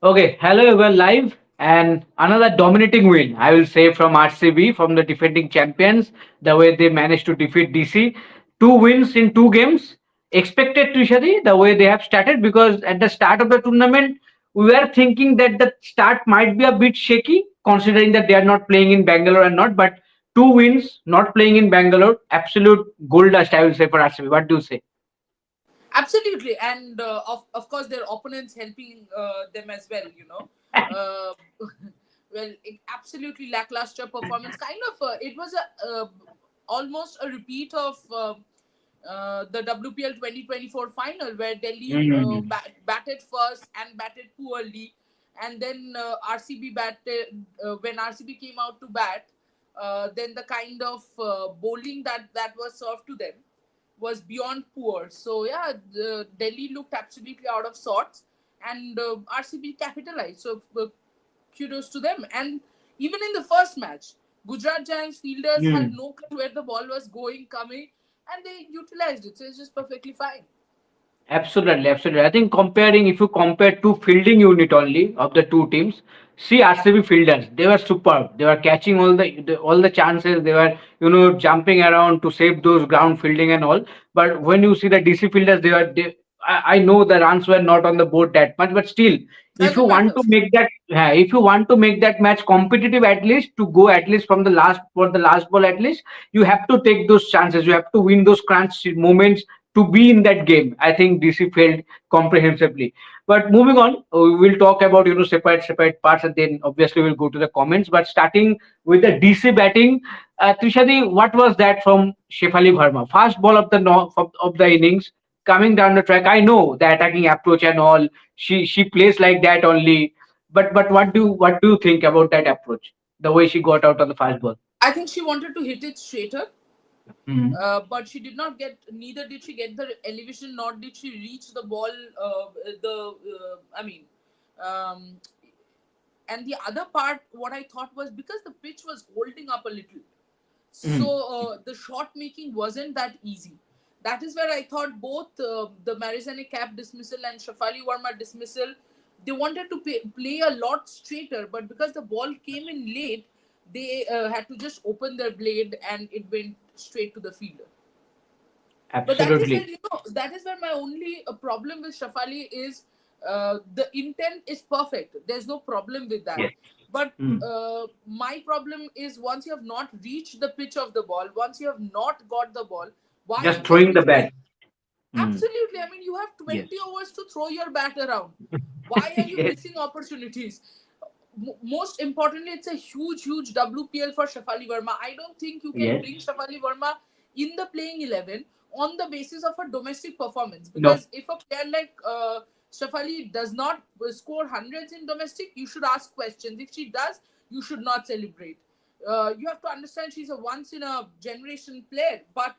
Okay, hello, we're live and another dominating win, I will say, from RCB, from the defending champions, the way they managed to defeat DC. Two wins in two games. Expected, Trishadi, the way they have started, because at the start of the tournament, we were thinking that the start might be a bit shaky, considering that they are not playing in Bangalore and not, but two wins, not playing in Bangalore, absolute gold dust, I will say, for RCB. What do you say? Absolutely, and of course their opponents helping them as well. Uh, absolutely lackluster performance. Kind of, it was a almost a repeat of the WPL 2024 final where Delhi Mm. batted first and batted poorly, and then RCB batted when RCB came out to bat. Then the kind of bowling that was served to them was beyond poor. So yeah, Delhi looked absolutely out of sorts, and RCB capitalized. So kudos to them. And even in the first match, Gujarat Giants fielders had Mm. no clue where the ball was going, coming, and they utilized it. So it's just perfectly fine. Absolutely, absolutely. I think comparing, if you compare two fielding unit only of the two teams, see RCB fielders, they were superb. They were catching all the chances. They were jumping around to save those ground fielding and all. But when you see the DC fielders, I know the runs were not on the board that much, but still, if you Doesn't want matter. to make that, if you want to make that match competitive, at least to go at least from the last for the last ball, at least you have to take those chances. You have to win those crunch moments to be in that game. I think DC failed comprehensively. But moving on, we'll talk about separate parts, and then obviously we'll go to the comments. But starting with the DC batting, Trishadi, what was that from Shefali Verma? First ball of the of the innings, coming down the track. I know the attacking approach and all. She plays like that only. But what do you think about that approach? The way she got out on the fast ball. I think she wanted to hit it straighter, Mhm. but she did not get. Neither did she get the elevation, nor did she reach the ball. I mean, um, and the other part, what I thought was because the pitch was holding up a little, so Mhm. the shot making wasn't that easy. That is where I thought both the Marizane cap dismissal and Shafali Verma dismissal, they wanted to play a lot straighter, but because the ball came in late, they had to just open their blade and it went straight to the fielder. But that is where Absolutely. that is where my only problem with Shafali is the intent is perfect. There's no problem with that. Yes. But Mm. my problem is once you have not reached the pitch of the ball, once you have not got the ball, why Just throwing the exactly? bat. Mm. Absolutely. I mean, you have Yes. 20 overs to throw your bat around. Why are you Yes. missing opportunities? Most importantly, it's a huge WPL for Shafali Verma. I don't think you can Yes. bring Shafali Verma in the playing 11 on the basis of a domestic performance. No. Because if a player like Shafali does not score hundreds in domestic, you should ask questions. If she does, you should not celebrate. You have to understand she's a once in a generation player, but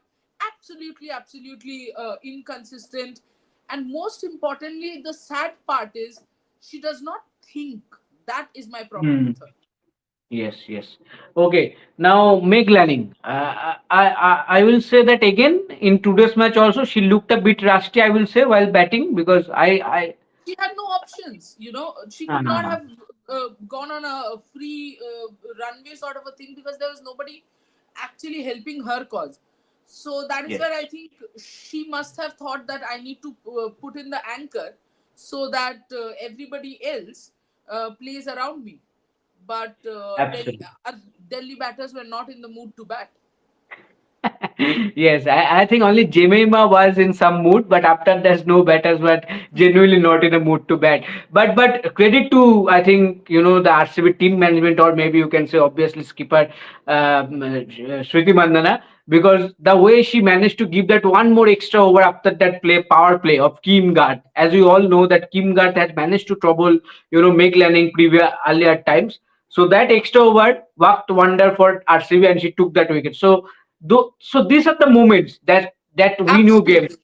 absolutely inconsistent. And most importantly, the sad part is she does not think. That is my problem Mm. with her. Yes. Yes. Okay. Now Meg Lanning. I will say that again in today's match also she looked a bit rusty. I will say while batting because I She had no options. She could not uh, have gone on a free runway sort of a thing because there was nobody actually helping her cause. So that is yes. where I think she must have thought that I need to put in the anchor so that everybody else plays around me. But Absolutely. Delhi batters were not in the mood to bat. Yes, I think only Jemima was in some mood, but after there's no batters were genuinely not in a mood to bat. But credit to I think the RCB team management or maybe you can say obviously skipper Smriti Mandhana because the way she managed to give that one more extra over after that power play of Kim Gart. As we all know that Kim Gart has managed to trouble make landing previous earlier times. So that extra over worked wonder for RCB and she took that wicket. So these are the moments that we knew games. Absolutely.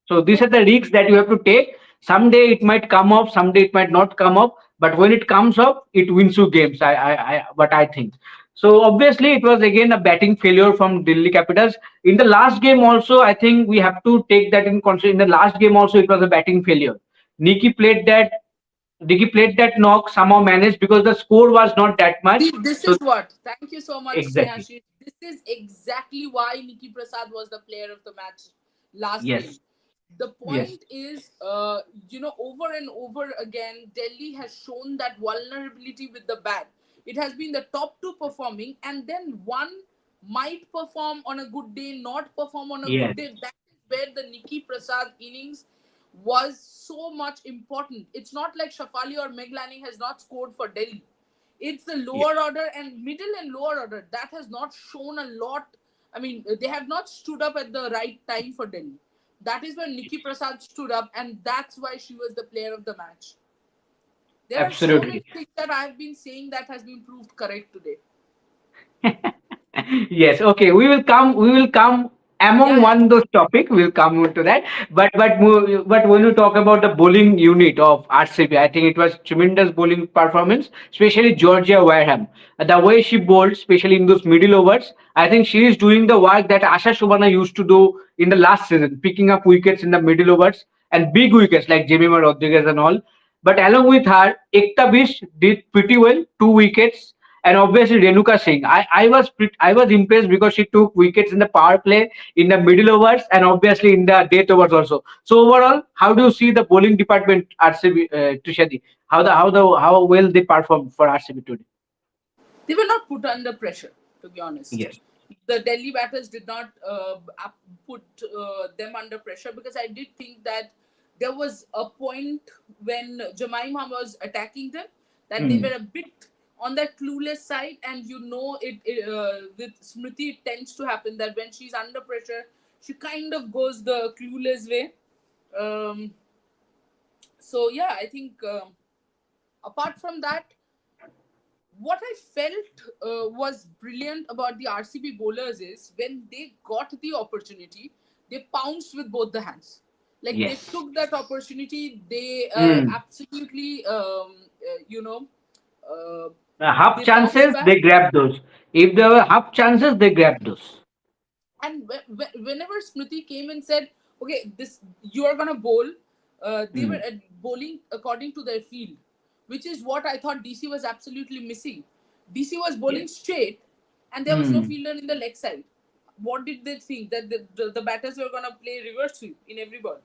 So these are the risks that you have to take. Someday it might come up, someday it might not come up. But when it comes up, it wins you games. What I think. So obviously it was again a batting failure from Delhi Capitals. In the last game also, I think we have to take that in consideration. In the last game also, it was a batting failure. Nikki played that Nikki played that knock, somehow managed because the score was not that much. See, this So is what. Thank you so much, exactly. Snehashi. This is exactly why Nikki Prasad was the player of the match last game. Yes. The Yes. point is, over and over again, Delhi has shown that vulnerability with the bat. It has been the top two performing, and then one might perform on a good day, not perform on a good Yes. day. That is where the Nikki Prasad innings was so much important. It's not like Shafali or Meg Lanning has not scored for Delhi. It's the Yes. lower order and middle and lower order that has not shown a lot. I mean, they have not stood up at the right time for Delhi. That is when Nikki Prasad stood up, and that's why she was the player of the match. There are so many Absolutely. things that I have been saying that has been proved correct today. Yes, okay. We will come Yeah, among yeah. one those topic. We'll come to that. But when you talk about the bowling unit of RCB, I think it was tremendous bowling performance, especially Georgia Wareham. The way she bowled, especially in those middle overs, I think she is doing the work that Asha Shobana used to do in the last season, picking up wickets in the middle overs and big wickets like Jemima Rodriguez and all. But along with her, Ekta Bish did pretty well, 2 wickets, and obviously Renuka Singh. I was impressed because she took wickets in the power play, in the middle overs, and obviously in the death overs also. So overall, how do you see the bowling department RCB, Tushadi? How well they performed for RCB today? They were not put under pressure, to be honest. Yes. The Delhi batters did not put them under pressure, because I did think that there was a point when Jemima was attacking them that they Hmm. were a bit on that clueless side, and with Smriti it tends to happen that when she's under pressure, she kind of goes the clueless way. Um, so yeah, I think apart from that, what I felt was brilliant about the RCB bowlers is when they got the opportunity, they pounced with both the hands. Like they Yes. took that opportunity, they Hmm. absolutely, uh, Half they bounced chances, back. they grab those. If there were half chances, they grab those. And whenever Smriti came and said, "Okay, this you are gonna bowl," they Hmm. were bowling according to their field, which is what I thought DC was absolutely missing. DC was Yes. bowling straight, and there was no Hmm. fielder in the leg side. What did they think that the batters were gonna play reverse sweep in every ball?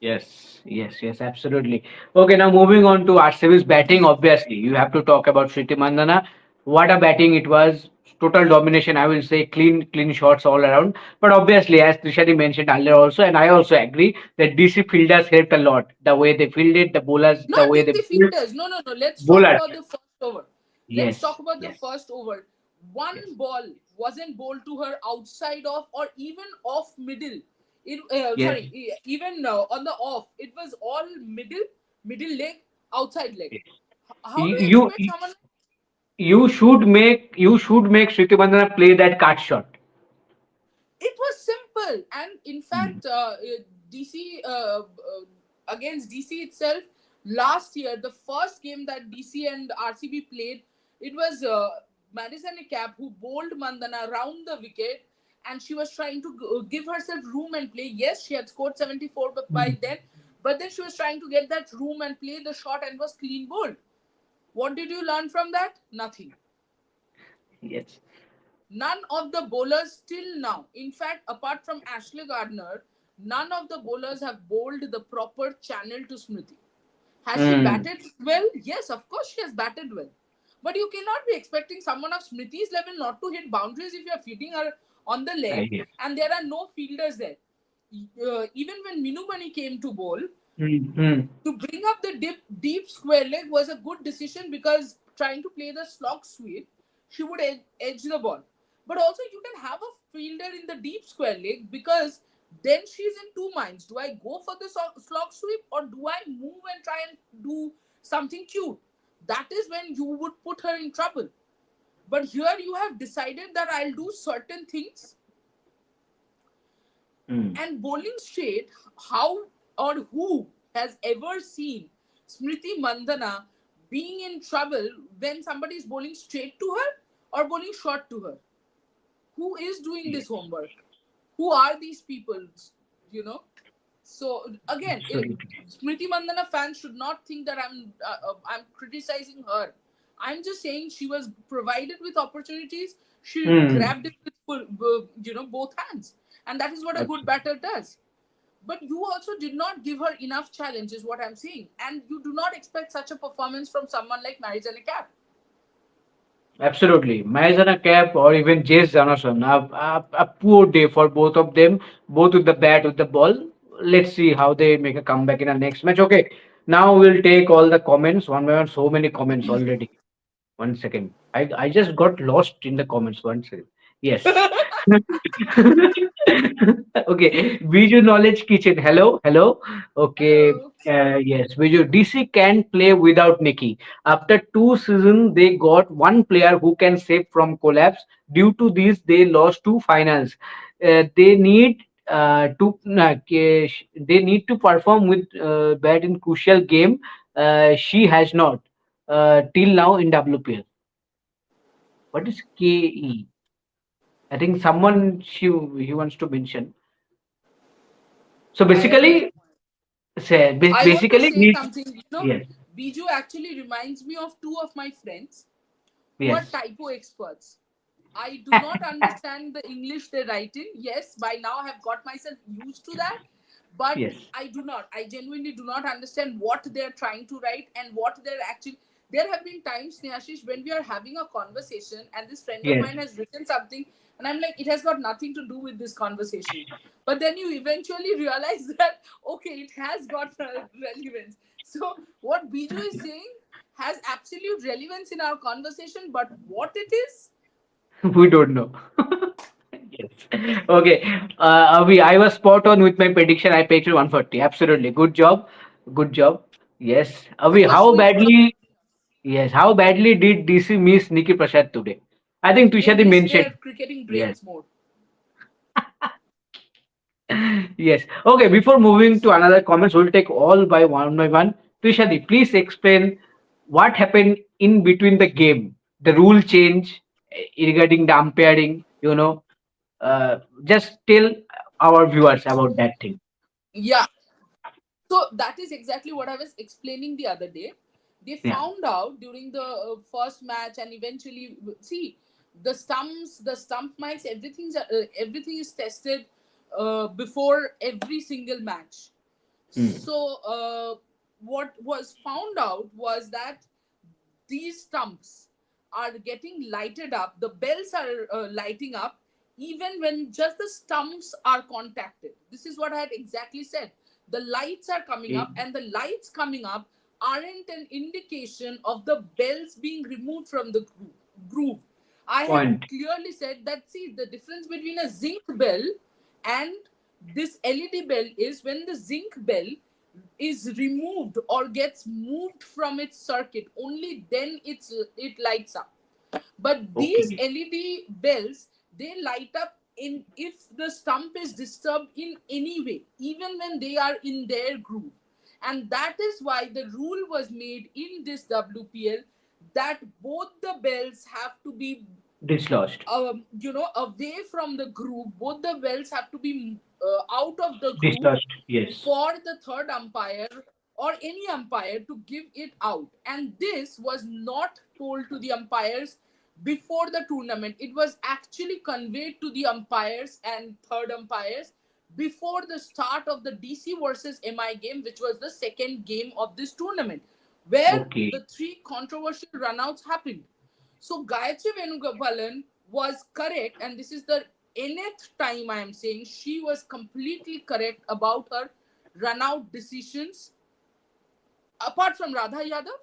Yes, yes, yes, absolutely. Okay, now moving on to RCB's batting, obviously, you have to talk about Smriti Mandhana. What a batting it was. Total domination, I will say, clean shots all around. But obviously, as Trishadi mentioned earlier also, and I also agree that DC fielders helped a lot. The way they fielded, the bowlers, the Not way they DC bowled, fielders. No, no, no. Let's talk bowlers. about the first over. Let's talk Yes, about the yes, first over. yes, One ball wasn't bowled to her outside of or even off middle. yes. Even on the off, it was all middle leg, outside leg. Yes. How do you You, expect you someone? you should make Smriti Mandhana play that cut shot. It was simple, and in fact, DC against DC itself last year, the first game that DC and RCB played, it was Madison Cap who bowled Mandana round the wicket, and she was trying to give herself room and play. Yes, she had scored 74 by then, but then she was trying to get that room and play the shot and was clean bowled. What did you learn from that? Nothing. Yes. None of the bowlers till now, in fact, apart from Ashley Gardner, none of the bowlers have bowled the proper channel to Smriti. Has she Mm. batted well? Yes, of course she has batted well. But you cannot be expecting someone of Smriti's level not to hit boundaries if you are feeding her on the leg Yes. and there are no fielders there. Even when Minumani came to bowl, Mm. to bring up the deep square leg was a good decision, because trying to play the slog sweep, she would edge the ball. But also, you can have a fielder in the deep square leg, because then she's in two minds. Do I go for the slog sweep, or do I move and try and do something cute? That is when you would put her in trouble. But here you have decided that I'll do certain things, Mm. and bowling straight. How or who has ever seen Smriti Mandhana being in trouble when somebody is bowling straight to her or bowling short to her? Who is doing this Yes. homework? Who are these people? You know? So again, Absolutely. Smriti Mandhana fans should not think that I'm criticizing her. I'm just saying she was provided with opportunities. She Hmm. grabbed it with both hands, and that is what a good Absolutely. batter does. But you also did not give her enough challenge, is what I'm saying, and you do not expect such a performance from someone like Marizana Cap. Absolutely. Maizana Cap or even Jace Jonathan, a poor day for both of them, both with the bat, with the ball. Let's see how they make a comeback in the next match. Okay, now we'll take all the comments one by one. So many comments already. One second. I just got lost in the comments. One second. Yes. Okay. Visual Knowledge Kitchen. Hello. Hello. Okay. Hello. Yes. Visual DC can play without Nikki. After 2 seasons, they got one player who can save from collapse. Due to this, they lost two finals. They need they need to perform with bat in crucial game. She has not till now in WPL. What is KE? I think someone he wants to mention. So I have no. basically, say I want to basically say he something. yes Biju actually reminds me of two of my friends who are yes typo experts. I do not understand the English they write in. Yes, by now I have got myself used to that, but yes I do not. I genuinely do not understand what they're trying to write and what they're actually. There have been times, Snehashish, when we are having a conversation and this friend of yes. mine has written something, and I'm like, it has got nothing to do with this conversation. But then you eventually realize that, okay, it has got relevance. So, what Biju is saying has absolute relevance in our conversation, but what it is, We don't know. Yes. Okay. Avi, I was spot on with my prediction. I paid you 140. Absolutely. Good job. Good job. Yes. it Avi, was how sweet from. badly? Yes. How badly did DC miss Nikki Prasad today? I think They Tushadi miss their mentioned. cricketing Yes. brains more. Yes. Okay. Before moving to another comments, we'll take all by one. Trishadi, please explain what happened in between the game, the rule change regarding the umpiring. Just tell our viewers about that thing. Yeah. So that is exactly what I was explaining the other day. They Yeah. found out during the first match, and eventually, see, the stumps, the stump mics, everything is tested before every single match. Mm. So what was found out was that these stumps are getting lighted up, the bells are lighting up even when just the stumps are contacted. This is what I had exactly said. The lights are coming Eh, up, and the lights coming up aren't an indication of the bells being removed from the groove. I had Point. clearly said that, see, the difference between a zinc bell and this LED bell is when the zinc bell is removed or gets moved from its circuit, only then it lights up. But these Okay. LED bells, they light up in if the stump is disturbed in any way, even when they are in their groove. And that is why the rule was made in this WPL that both the bells have to be Dislodged. away from the groove. Both the bells have to be out of the groove Dislodged. Yes. for the third umpire or any umpire to give it out. And this was not told to the umpires before the tournament. It was actually conveyed to the umpires and third umpires before the start of the DC versus MI game, which was the second game of this tournament, where Okay. the three controversial runouts happened. So Gayatri Venugopalan was correct, and this is the nth time I am saying she was completely correct about her run out decisions, apart from Radha Yadav,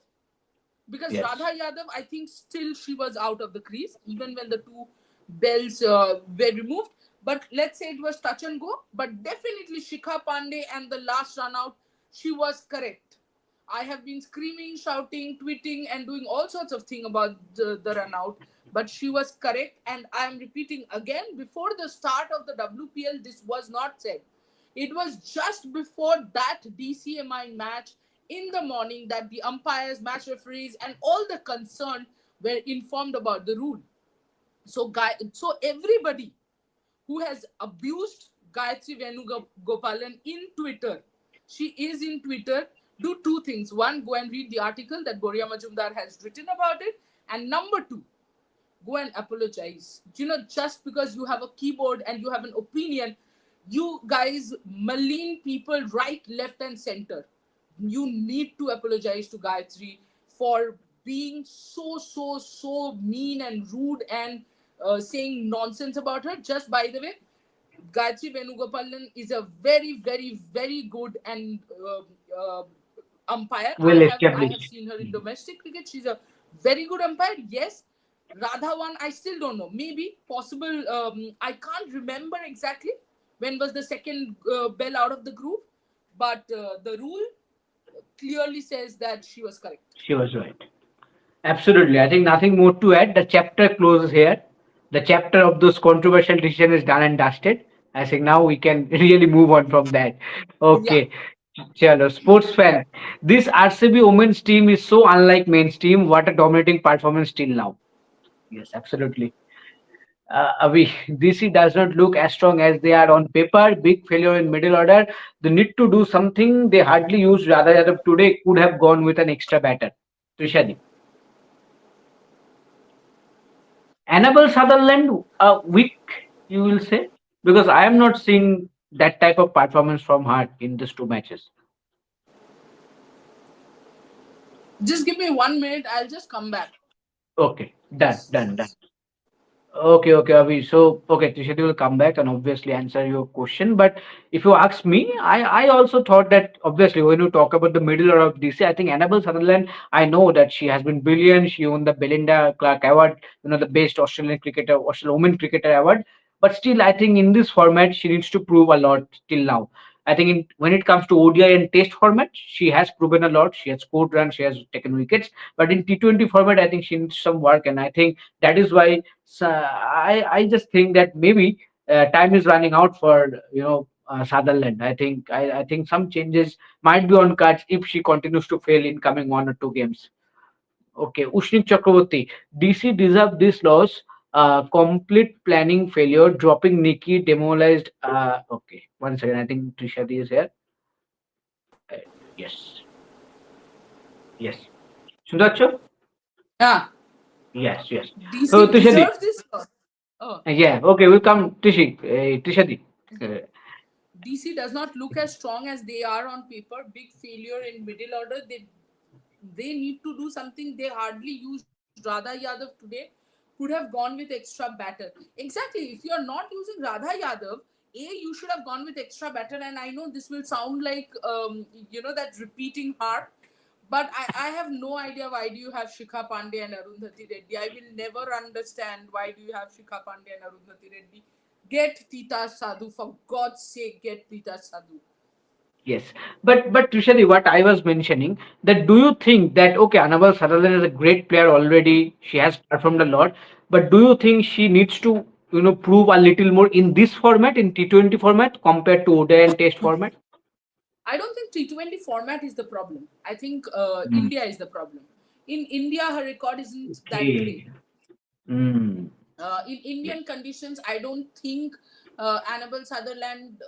because Yes. Radha Yadav, I think still she was out of the crease, even when the two bells were removed. But let's say it was touch and go. But definitely Shikha Pandey and the last run out, she was correct. I have been screaming, shouting, tweeting, and doing all sorts of things about the run out. But she was correct. And I am repeating again, before the start of the WPL, this was not said. It was just before that DCMI match in the morning that the umpires, match referees, and all the concerned were informed about the rule. So everybody who has abused Gayatri Venugopalan in Twitter. She is in Twitter. Do two things. One, go and read the article that Boria Majumdar has written about it. And number two, go and apologize. Just because you have a keyboard and you have an opinion, you guys malign people right, left, and center. You need to apologize to Gayatri for being so mean and rude and saying nonsense about her. Just by the way, Gayatri Venugopalan is a very good and umpire. Well I have established. seen her in domestic cricket. She's a very good umpire. Yes, Radha one, I still don't know. Maybe possible. I can't remember exactly when was the second bell out of the group, but the rule clearly says that she was correct. She was right. Absolutely. I think nothing more to add. The chapter closes here. The chapter of those controversial decision is done and dusted. I think now we can really move on from that. Yeah. Okay. Chalo, sports fan. This RCB women's team is so unlike men's team. What a dominating performance till now. Yes, absolutely. Avi, DC does not look as strong as they are on paper. Big failure in middle order. They need to do something they hardly used. Rather, Yadav today could have gone with an extra batter. Trishadi. Annabelle Sutherland, weak, you will say, because I am not seeing that type of performance from her in these two matches. Just give me 1 minute. I'll just come back. Okay, done, done, done. Just Okay, Avi. So, okay, Trishati will come back and obviously answer your question. But if you ask me, I also thought that obviously when you talk about the middle order of DC, I think Annabelle Sutherland, I know that she has been brilliant. She won the Belinda Clark Award, the best Australian cricketer, Australian women cricketer award. But still, I think in this format, she needs to prove a lot till now. I think when it comes to ODI and Test format, she has proven a lot. She has scored runs, she has taken wickets. But in T20 format, I think she needs some work, and I think that is why so I just think that maybe time is running out for Sutherland. I think some changes might be on cards if she continues to fail in coming 1 or 2 games. Okay, Ushnik Chakraborty, DC deserve this loss. Complete planning failure, dropping Nikki, demoralized. Okay, one second. I think Trishadi is here. Uh, yes, yes. Sundacho? yeah. Yes. So DC Trishadi. deserves this. Oh, Yeah. Okay, we'll come. Trishadi. DC does not look as strong as they are on paper. Big failure in middle order. They need to do something. They hardly used Radha Yadav today. Could have gone with extra batter. Exactly. If you're not using Radha Yadav, you should have gone with extra batter. And I know this will sound like that repeating harp, but I have no idea why do you have Shikha Pandey and Arundhati Reddy. I will never understand why do you have Shikha Pandey and Arundhati Reddy. Get Tita Sadhu, for God's sake, get Tita Sadhu. Yes, but Trishadi, what I was mentioning that do you think that okay, Annabelle Sutherland is a great player already. She has performed a lot, but do you think she needs to prove a little more in this format in T20 format compared to ODI and Test format? I don't think T20 format is the problem. I think Mm. India is the problem. In India, her record isn't that great. Okay. Mm. In Yes. Indian conditions, I don't think Annabelle Sutherland.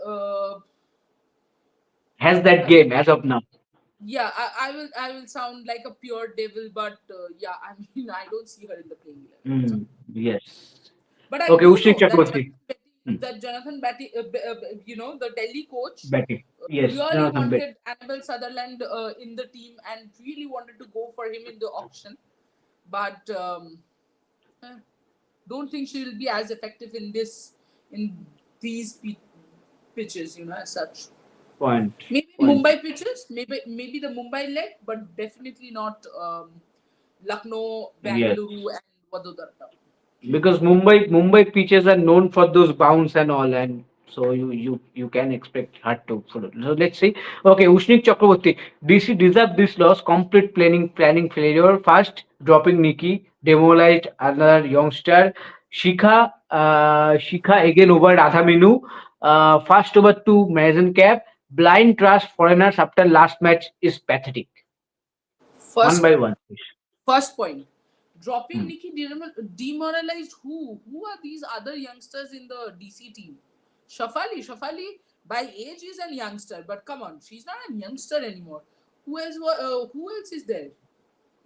Has that I mean, game as of now? yeah, I will sound like a pure devil, but yeah, I mean, I don't see her in the playing 11. So, Mm. Yes. but I Okay, do Ushnik know that Chakraborty. Mm. Jonathan Betty, the Delhi coach, Batting. Yes, really Jonathan Bett. wanted Annabelle Sutherland in the team and really wanted to go for him in the auction, but eh, don't think she will be as effective in these pitches, as such. Point. Maybe Point. Mumbai pitches, maybe the Mumbai leg, but definitely not Lucknow, Yes. Bangalore, and Vadodara. Because Mumbai pitches are known for those bounce and all, and so you can expect her to follow. So let's see. Okay, Ushnik Chakraborty, DC deserve this loss. Complete planning failure. First dropping Nikki, demoralized another youngster. Shikha again over Radhaminu. First over to Mazen Cap. Blind trust foreigners after last match is pathetic. One First by one. First point, dropping Hmm. Nikki demoralized who? Who are these other youngsters in the DC team? Shafali, by age is a youngster, but come on, she's not a youngster anymore. Who else is there?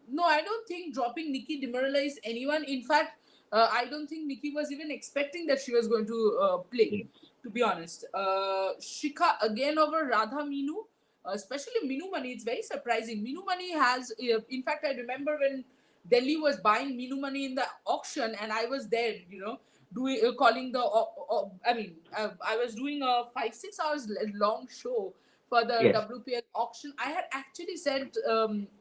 No, I don't think dropping Nikki demoralized anyone. In fact, I don't think Nikki was even expecting that she was going to play. Yes. To be honest, Shikha again over Radha Minu, especially Minu Mani. It's very surprising. Minu Mani has, in fact, I remember when Delhi was buying Minu Mani in the auction, and I was there. Doing calling the. I was doing a 5-6 hours long show for the Yes. WPL auction. I had actually said,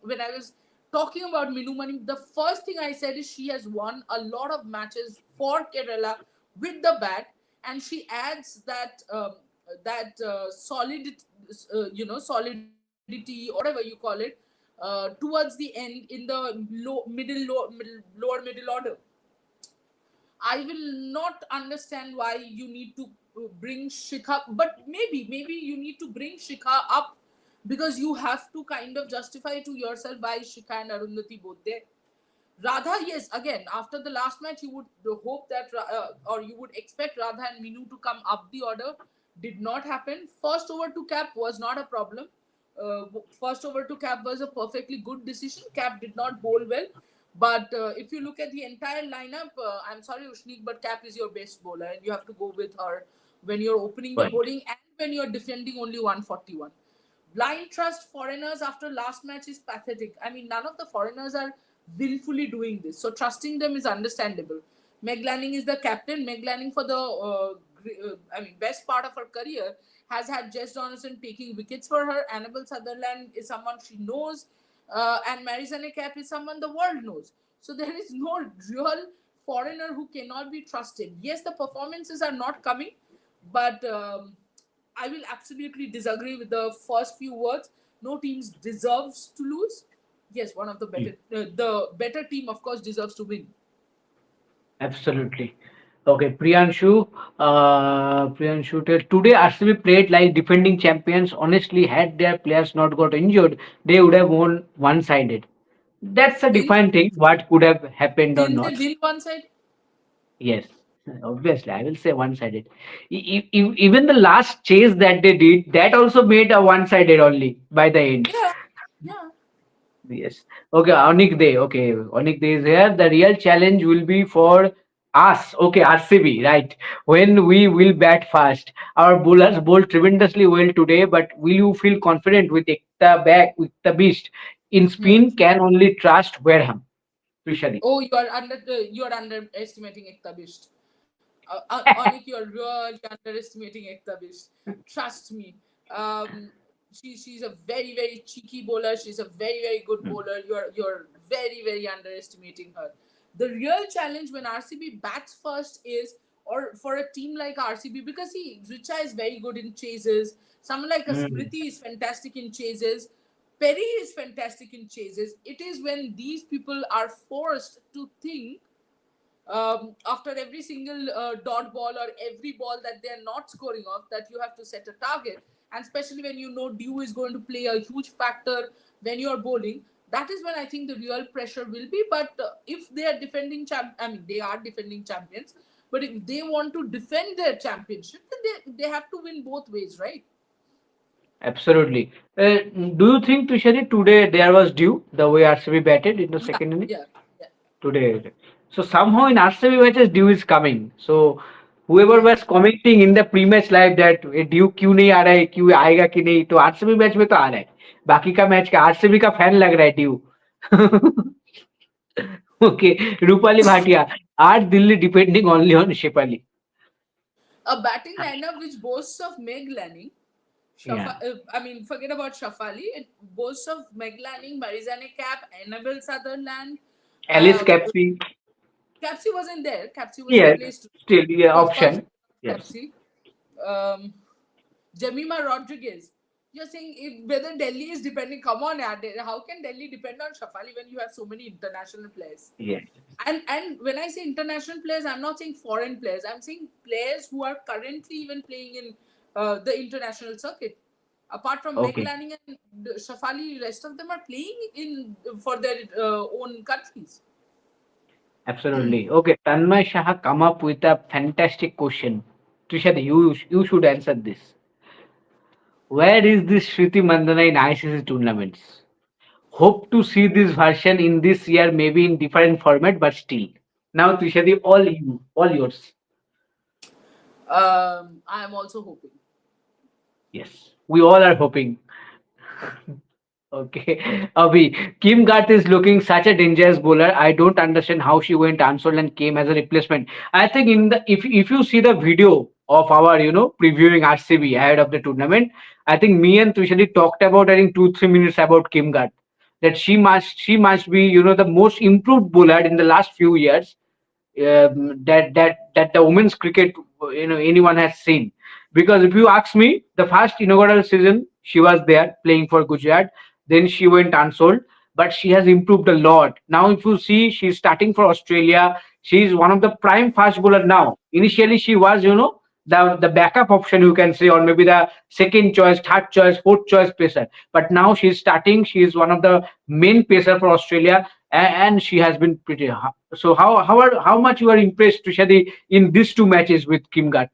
when I was talking about Minu Mani, the first thing I said is she has won a lot of matches for Kerala with the bat, and she adds solidity or whatever you call it towards the end in the lower middle order. I will not understand why you need to bring Shikha, but maybe you need to bring Shikha up because you have to kind of justify to yourself why Shikha and Arundhati both there. Radha, yes, again, after the last match, you would hope that, or you would expect Radha and Minu to come up the order. Did not happen. First over to Cap was not a problem. First over to Cap was a perfectly good decision. Cap did not bowl well. But if you look at the entire lineup, I'm sorry, Ushnik, but Cap is your best bowler, and you have to go with her when you're opening the Right. bowling and when you're defending only 141. Blind trust foreigners after last match is pathetic. I mean, none of the foreigners are willfully doing this, so trusting them is understandable. Meg Lanning is the captain. Meg Lanning, for the best part of her career, has had Jess Donaldson taking wickets for her. Annabelle Sutherland is someone she knows, and Marizanne Cap is someone the world knows. So there is no real foreigner who cannot be trusted. Yes, the performances are not coming, but I will absolutely disagree with the first few words. No teams deserves to lose. Yes, one of the better team, of course, deserves to win. Absolutely. Okay, Priyanshu, today RCB played like defending champions. Honestly, had their players not got injured, they would have won one-sided. That's a Didn't defined thing. What could have happened or didn't they not? win one side? Yes, obviously, I will say one-sided. Even the last chase that they did, that also made a one-sided only by the end. Yeah, yeah. Yes. Okay, Onik Day. Okay, Onik Day is here. The real challenge will be for us. Okay, RCB, right? When we will bat fast. Our bowlers bowled tremendously well today, but will you feel confident with Ekta back with the beast? In Hmm. spin, can only trust Wareham, especially. Oh, you are underestimating Ektabisht. Onik, you're really underestimating Ektabisht. Trust me. Um, she's a very cheeky bowler. She's a very good Mm. bowler. You're very underestimating her. The real challenge when RCB bats first is, or for a team like RCB, because see, Richa is very good in chases. Someone like a Mm. Smriti is fantastic in chases. Perry is fantastic in chases. It is when these people are forced to think, after every single dot ball or every ball that they are not scoring off, that you have to set a target. And especially when you know dew is going to play a huge factor when you are bowling, that is when I think the real pressure will be. But if they are they are defending champions, but if they want to defend their championship, then they have to win both ways, right? Absolutely. Do you think, Tushari, today there was due the way RCB batted in the Yeah, second inning? yeah, yeah. Today. So somehow in RCB matches Dew is coming. So whoever Hmm. was commenting in the pre-match live that due क्यों नहीं आ रहा है क्यों आएगा कि नहीं तो RCB match में तो आ रहा है बाकी का मैच का आरसीबी का फैन लग रहा है due okay Rupali Bhatia are Delhi depending only on Shefali A batting lineup which boasts of Meg Lanning. या Forget about Shafali. It boasts of Meg Lanning, Marizanne Cap, Annabelle Sutherland. Ellyse Uh, Capsy Capsy wasn't there. Capsy was ये replaced. Still ये It was first option yes Capsy. Um, Jemima Rodriguez. You're saying whether Delhi is depending. Come on, yaar. How can Delhi depend on Shafali when you have so many international players? Yes And when I say international players, I'm not saying foreign players. I'm saying players who are currently even playing in the international circuit. Apart from Meg okay Lanning and Shafali, rest of them are playing in for their own countries. Absolutely. Okay, Tanmay Shah come up with a fantastic question. Tushadi, you should answer this. Where is this Smriti Mandhana in ICC tournaments? Hope to see this version in this year, maybe in different format, but still. Now, Tushadi, all yours. I am also hoping. Yes, we all are hoping. Okay, Abhi, Kim Gart is looking such a dangerous bowler. I don't understand how she went unsold and came as a replacement. I think in the if you see the video of our previewing RCB ahead of the tournament, I think me and Tushadi talked about I think 2 3 minutes about Kim Gart, that she must be the most improved bowler in the last few years, that the women's cricket anyone has seen. Because if you ask me, the first inaugural season she was there playing for Gujarat, then she went unsold, but she has improved a lot. Now if you see, she's starting for Australia. She's one of the prime fast bowler now. Initially she was the backup option, you can say, or maybe the second choice, third choice, fourth choice pacer, but now she's starting. She is one of the main pacer for Australia, and she has been pretty. So how much you are impressed, Tushadi, in these two matches with Kim Gart?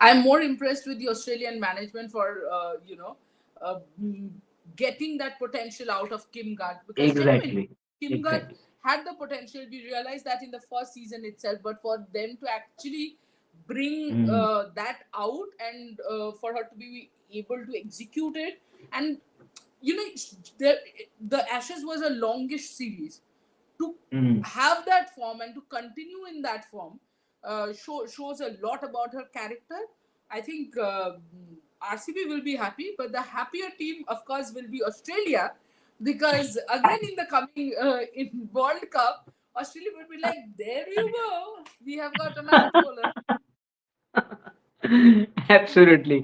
I'm more impressed with the Australian management for uh, mm, getting that potential out of Kim Gart, because genuinely Exactly, Kim Gart exactly. had the potential. We realized that in the first season itself, but for them to actually bring Mm, that out, and for her to be able to execute it, and you know the, the Ashes was a longish series. To mm. have that form and to continue in that form shows a lot about her character. I think RCB will be happy, but the happier team, of course, will be Australia, because again in the coming in World Cup, Australia will be like, "There you go, we have got another bowler." Absolutely.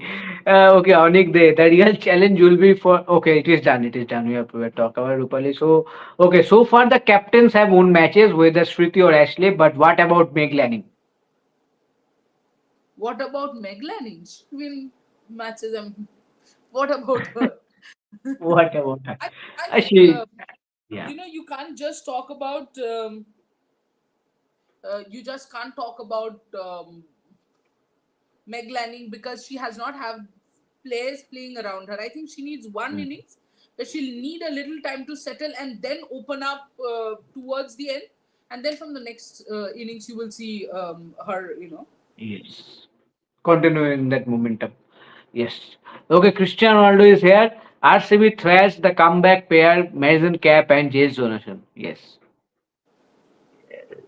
Okay, Onik, the real challenge will be for. Okay, it is done. It is done. We have to talk about Rupali. So, okay, so far the captains have won matches, whether Smriti or Ashley. But what about Meg Lanning? What about Meg Lanning? She win matches, and what about her? What about her? I think She, yeah. you can't just talk about you just can't talk about Meg Lanning, because she has not have players playing around her. I think she needs one Mm, innings, but she'll need a little time to settle and then open up towards the end, and then from the next innings you will see her. yes. Continuing that momentum. Yes. Okay, Cristiano Ronaldo is here. RCB thrashed the comeback pair, Mason Cap and James Jonathan. Yes.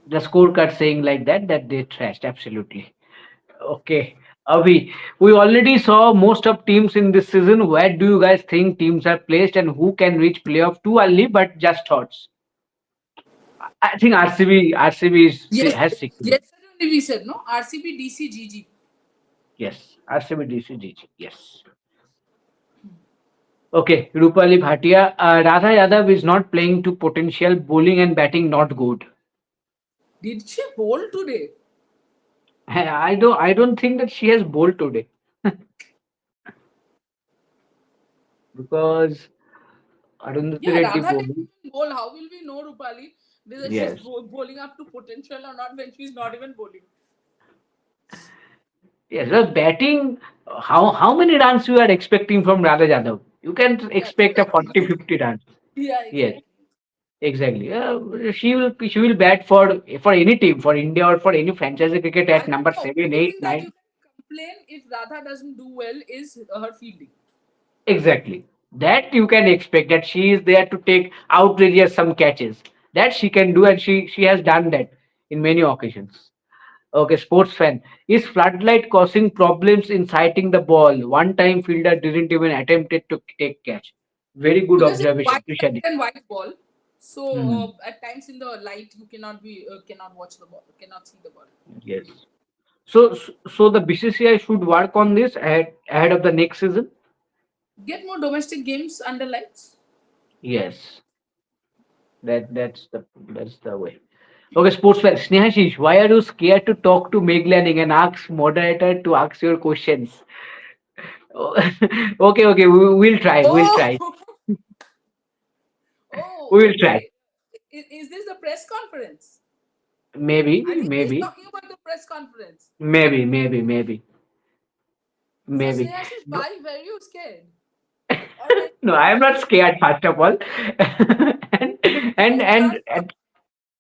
The scorecard saying like that they trashed. Absolutely. Okay. Avi, we already saw most of teams in this season. Where do you guys think teams are placed and who can reach playoff too early? But just thoughts. I think RCB Yes, has secured. yesterday only we said no RCB DCGG. Yes. RCB DCGG. Yes. Okay. Rupali Bhatia. Radha Yadav is not playing to potential. Bowling and batting not good. Did she bowl today? I don't think that she has bowled today because Arundhati Yeah, Reddy Radha bowled. didn't even bowl. How will we know, Rupali, whether she's Yes. bowling up to potential or not when she's not even bowling? Yes, well, batting, how many runs you are expecting from Radha Jadhav? You can Yeah, expect a exactly. 40 50 runs. Yeah, Yes, exactly. exactly. She will bat for any team, for India or for any franchise cricket I at think number the seven, only eight, thing that you nine. can complain if Radha doesn't do well is her fielding. Exactly. That you can expect that she is there to take outrageous some catches. That she can do, and she has done that in many occasions. Okay, sports fan. Is floodlight causing problems in sighting the ball? One time fielder didn't even attempt it to take catch. Very good Because it's observation, white light Tushadi. and white ball. So Hmm. at times in the light you cannot watch the ball, cannot see the ball. Yes. So the BCCI should work on this ahead of the next season. Get more domestic games under lights. Yes, that's the way. Okay, sports fan. Snehashish, why are you scared to talk to Meg Lanning and ask moderator to ask your questions? Okay, we'll try. We'll try. Oh, oh, We will try. okay. Is this the press conference? I Maybe, think he's maybe, talking about the press conference. maybe, So maybe. Snehashish, No, why were you scared? Or were you no, not I'm not happy? scared. First of all, and Okay, you're not sure. and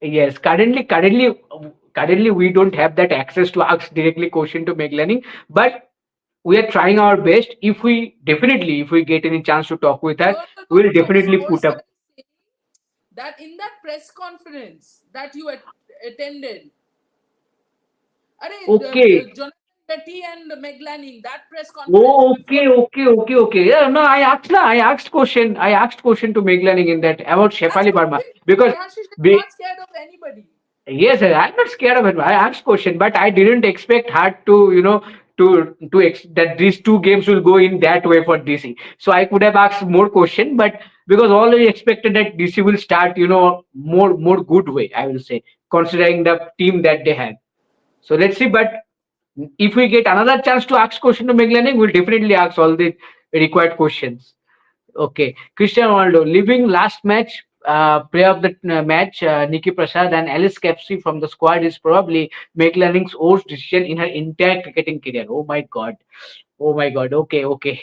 yes, currently we don't have that access to ask directly question to make learning, but we are trying our best. If we get any chance to talk with her, No, no, no, we'll no. definitely So put so up. I'm saying that in that press conference that you attended, Okay. Jonathan Betty and Meg Lanning, that press conference Oh, before. okay. Yeah, no, I asked question. I asked question to Meg Learning in that about That's Shefali what Verma I'm saying. because Snehashish is we. not scared of anybody. Yes, I'm not scared of it. I asked question, but I didn't expect her to, that these two games will go in that way for DC. So I could have asked more question, but because already expected that DC will start, more good way, I will say, considering the team that they have. So let's see. But if we get another chance to ask question to McLennan, we'll definitely ask all the required questions. Okay, Cristiano Ronaldo leaving last match, player of the match, Nikki Prasad and Alice Kepsi from the squad is probably McLennan's worst decision in her entire cricketing career. Oh my god. Oh my god. Okay.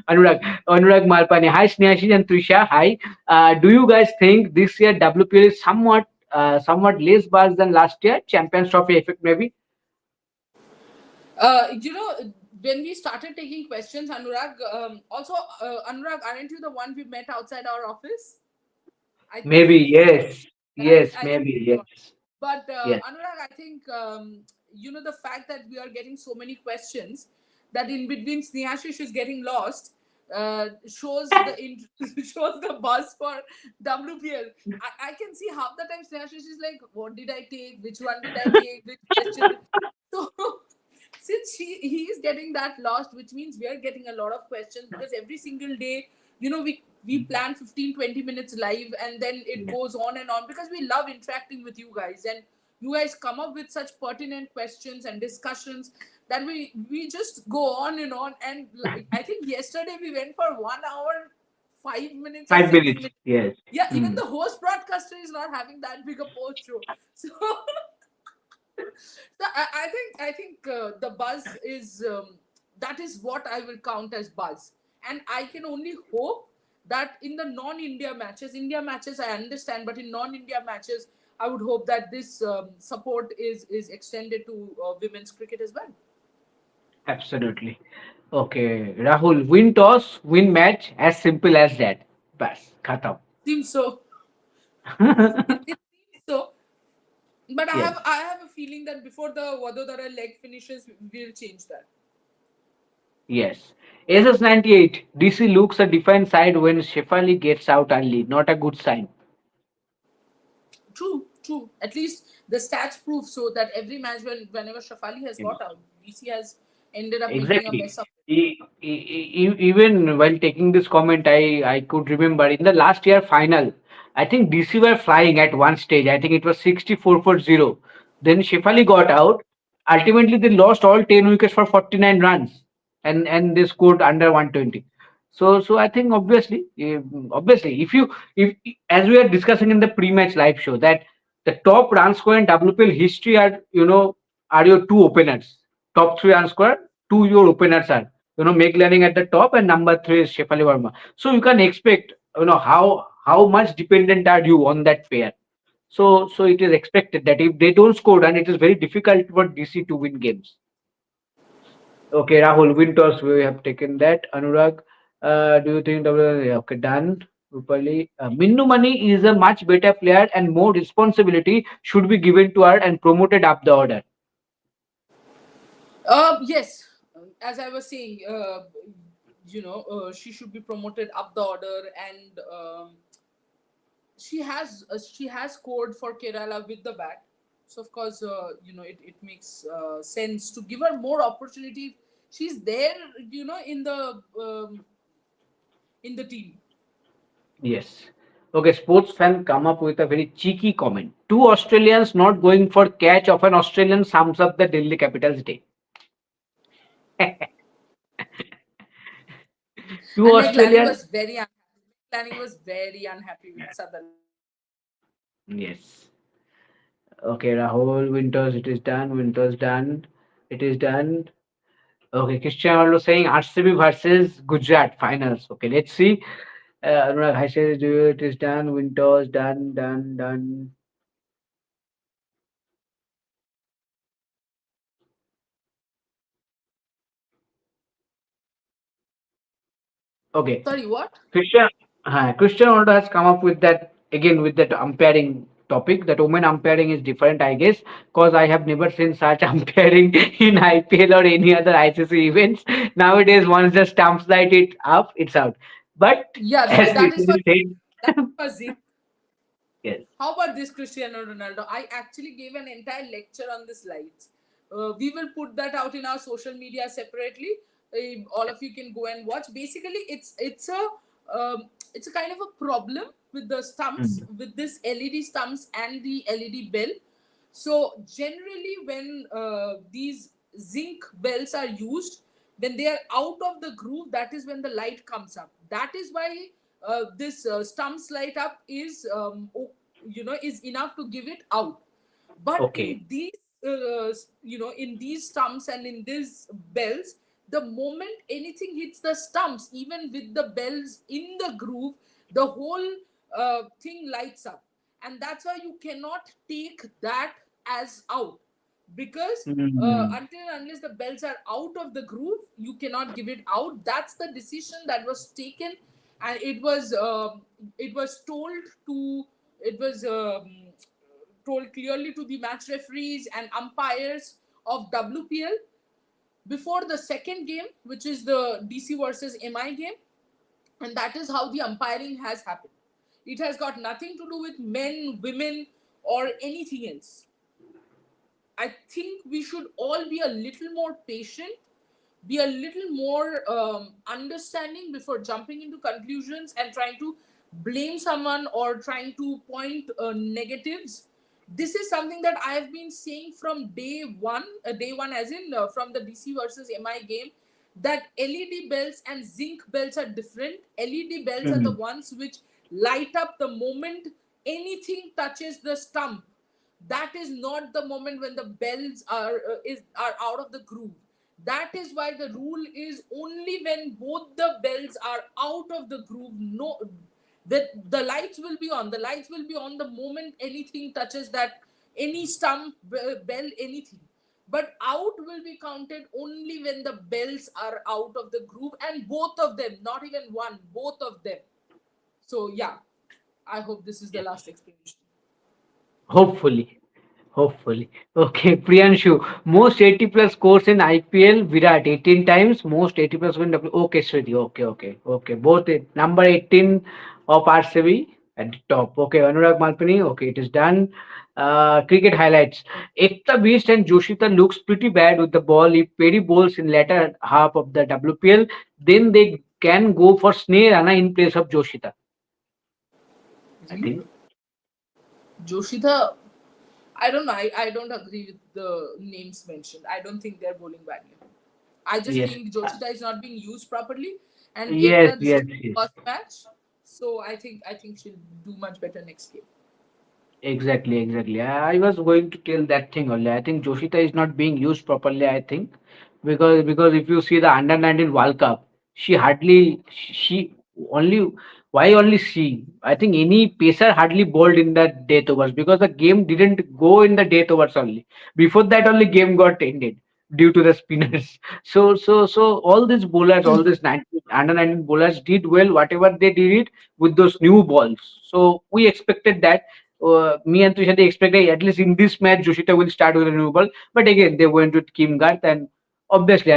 Anurag Malpani. Hi, Snehashi and Trisha. Hi. Do you guys think this year WPL is somewhat less buzz than last year? Champions Trophy effect maybe. You know, when we started taking questions, Anurag, also, Anurag, aren't you the one we met outside our office? I Maybe believe so, yes. right? Yes. I think Maybe you're the one. yes. But Yes. Anurag, I think the fact that we are getting so many questions that in between Snehashish is getting lost shows shows the buzz for WPL. I can see half the time Snehashish is like, "What did I take? Which one did I take? Which question?" So since he is getting that lost, which means we are getting a lot of questions because every single day, we plan 15-20 minutes live, and then it Yes. goes on and on because we love interacting with you guys, and you guys come up with such pertinent questions and discussions that we just go on and on. And I think yesterday we went for 1 hour 5 minutes or Five 6 minutes. minutes. Yes. Yeah, even Hmm. the host broadcaster is not having that big a post show. So so I think the buzz is that is what I will count as buzz, and I can only hope that in the non-India matches, India matches I understand, but in non-India matches, I would hope that this support is extended to women's cricket as well. Absolutely. Okay, Rahul, win toss, win match, as simple as that. Bas, khatam. Seems so. It seems so. But I Yes, have I have a feeling that before the Vadodara leg finishes, we'll change that. yes. SS98, DC looks a defined side when Shefali gets out early. Not a good sign. True, true. At least the stats prove so that every match whenever Shafali has got out, DC has ended up making a Exactly. mess of it. Even while taking this comment, I could remember in the last year final, I think DC were flying at one stage. I think it was 64 for 0. Then Shefali got out. Ultimately, they lost all 10 wickets for 49 runs, and they scored under 120. So I think obviously, if as we are discussing in the pre-match live show that the top run scorer in WPL history are your two openers, top three run scorer, two your openers are Meg Lanning at the top and number three is Shefali Verma. So you can expect how much dependent are you on that pair. So it is expected that if they don't score, then it is very difficult for DC to win games. Okay, Rahul, win toss, we have taken that. Anurag, do you think okay, done. Rupali, Minnu Mani is a much better player and more responsibility should be given to her and promoted up the order. Yes, as I was saying, she should be promoted up the order, and she has scored for Kerala with the bat. So of course, it makes sense to give her more opportunity. She's there, in the team. Yes. Okay, sports fan come up with a very cheeky comment. Two Australians not going for catch of an Australian sums up the Delhi Capitals day. Two And Meg Lanning Australians. was very unhappy. Lanning was very unhappy with Sutherland. Yes. Okay, Rahul Winters, it is done. Winters done. It is done. Okay, Cristiano Ronaldo saying RCB versus Gujarat finals. Okay, let's see. Anurag Hai says, do it is done. Winters done, done, done. Okay, Sorry, what? Christian, Christian Ronaldo has come up with that again with that umpiring topic. That women umpiring is different, I guess, because I have never seen such umpiring in IPL or any other ICC events. Nowadays, once the stumps light it up, it's out. But Yeah, as that is for Christian that said, is for Zeke. yes. How about this Cristiano Ronaldo? I actually gave an entire lecture on the slides. We will put that out in our social media separately. All of you can go and watch. Basically, it's a kind of a problem with the stumps, Mm. with this LED stumps and the LED bell. So generally, when these zinc bells are used, when they are out of the groove, that is when the light comes up. That is why this stumps light up is is enough to give it out. But Okay. in these in these stumps and in these bells, the moment anything hits the stumps, even with the bells in the groove, the whole thing lights up. And that's why you cannot take that as out, because Mm. until and unless the bells are out of the groove, you cannot give it out. That's the decision that was taken, and it was told to it was told clearly to the match referees and umpires of WPL before the second game, which is the DC versus MI game. And that is how the umpiring has happened. It has got nothing to do with men, women, or anything else. I think we should all be a little more patient, be a little more understanding before jumping into conclusions and trying to blame someone or trying to point negatives. This is something that I have been saying from day one, as in from the DC versus MI game, that LED bells and zinc bells are different. LED bells are the Mm. ones which light up the moment anything touches the stump. That is not the moment when the bells are out of the groove. That is why the rule is only when both the bells are out of the groove. No, the lights will be on. The lights will be on the moment anything touches that, any stump, bell, anything. But out will be counted only when the bells are out of the groove, and both of them, not even one, both of them. So yeah, I hope this is the Yes. last explanation. Hopefully. Hopefully. Okay, Priyanshu. Most 80 plus scores in IPL, Virat 18 times. Most 80 plus win W. Okay, Sridhi. Okay, okay, okay. Both number 18 of RCB at the top. Okay, Anurag Malpani. Okay, it is done. Cricket highlights. Ekta Beast and Joshita looks pretty bad with the ball. If Perry bowls in latter half of the WPL, then they can go for Sneh Rana in place of Joshita. I Really? think. Joshita, I don't know. I don't agree with the names mentioned. I don't think they're bowling badly. I just Yes. think Joshita is not being used properly. And Yes, Ekta, this was yes, yes. her first match. So I think she'll do much better next game. Exactly, exactly. I was going to tell that thing only. I think Joshita is not being used properly. I think because if you see the under 19 World Cup, she hardly she only why only she? I think any pacer hardly bowled in the death overs because the game didn't go in the death overs only. Before that, only game got ended due to the spinners. So all these bowlers, all these 19, under 19 bowlers did well. Whatever they did it with those new balls. So we expected that me and Tushar expected at least in this match Joshita will start with a new ball. But again, they went with Kim Garth, and obviously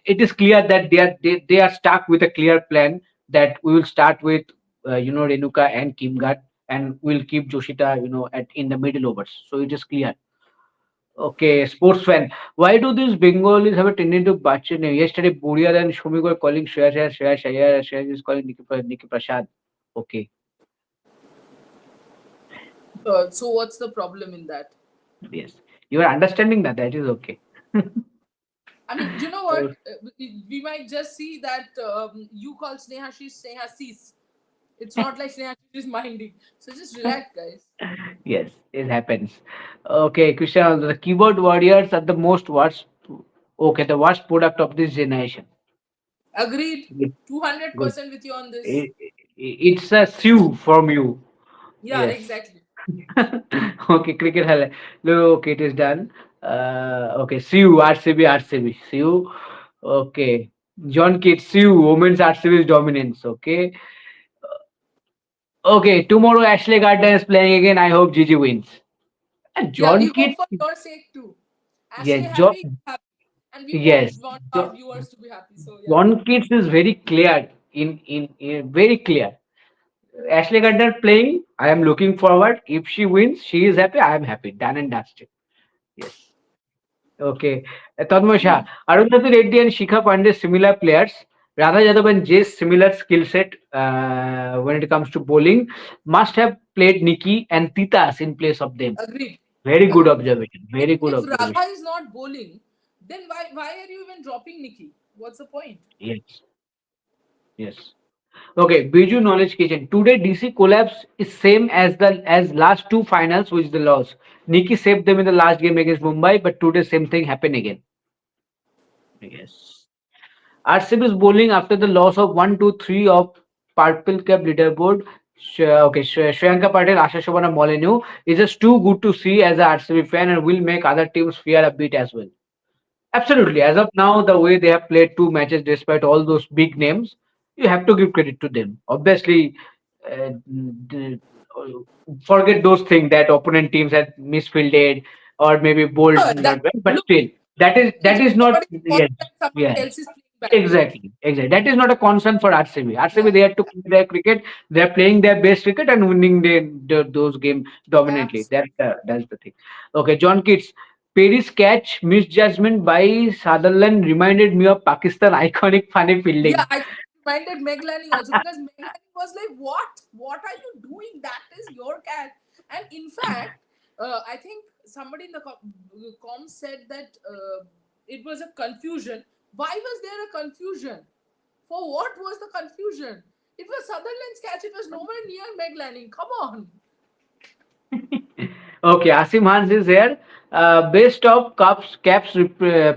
it is clear that they are stuck with a clear plan that we will start with Renuka and Kim Garth, and we'll keep Joshita at in the middle overs. So it is clear. Okay, sports fan. Why do these Bengalis have a tendency to butcher name? Yesterday, Buria and Shumi were calling Shreya is calling Nikki Prasad. Okay, So what's the problem in that? yes. You are understanding that. That is okay. I mean, you know Uh, what? We might just see that you call Sneha, she's Sneha Sis. It's not like Sneha is minding. So just relax, guys. Yes, it happens. Okay, Krishna, the keyboard warriors are the most worst. Okay, the worst product of this generation. Agreed. Good. Good. 200% with you on this. I- It's a sue from you. Yeah, Yes. exactly. Okay, cricket highlight. Look, it is done. Okay, sue RCB, RCB. Sue. Okay. John Kidd, sue women's RCB's dominance. Okay. Okay, tomorrow Ashley Gardner is playing again. I hope Gigi wins. Yeah, we John hope Kidd, for your sake too. Ashley yes, John, happy, happy. And we yes. want our Jo- viewers to be happy. So yeah. John Kidd is very clear in very clear. Ashley Gardner playing. I am looking forward. If she wins, she is happy. I am happy. Done and dusted. Yes. Okay. Tanmay Shah, Arundhati Reddy and Shikha Pandey similar players. Radha Yadav and Jay's similar skill set when it comes to bowling. Must have played Nikki and Titas in place of them. Agreed. Very good Agreed. observation. Very good If Radha observation. is not bowling, then why are you even dropping Nikki? What's the point? Yes. Yes. Okay. Biju Knowledge Kitchen. Today DC collapse is same as the as last two finals which the loss. Nikki saved them in the last game against Mumbai, but today same thing happened again. Yes. RCB is bowling after the loss of 1, 2, 3 of Purple Cap leaderboard. Shreyanka Patel, Asha Shobana Molyneux is just too good to see as a RCB fan and will make other teams fear a bit as well. Absolutely. As of now, the way they have played two matches despite all those big names, you have to give credit to them. Obviously, uh, d- forget those things that opponent teams had misfielded or maybe bowled That not well, but look, still, it's that is not nobody's fault yes, that somebody yes. else is playing badly. Exactly, exactly. That is not a concern for RCB. RCB, Yeah, they have to play their cricket. They are playing their best cricket and winning those games dominantly. absolutely. That's the thing. Okay, John Kitts. Perry's catch misjudgment by Sutherland reminded me of Pakistan iconic funny Yeah, fielding. I think it reminded Meg Lanning also because Meg Lanning was like, "What? What are you doing? That is your cat." And in fact, I think somebody in the com said that it was a confusion. Why was there a confusion? For what was the confusion? It was Sutherland's catch. It was nowhere near Meg Lanning. Come on. Okay, Asim Hans is here. Best of Caps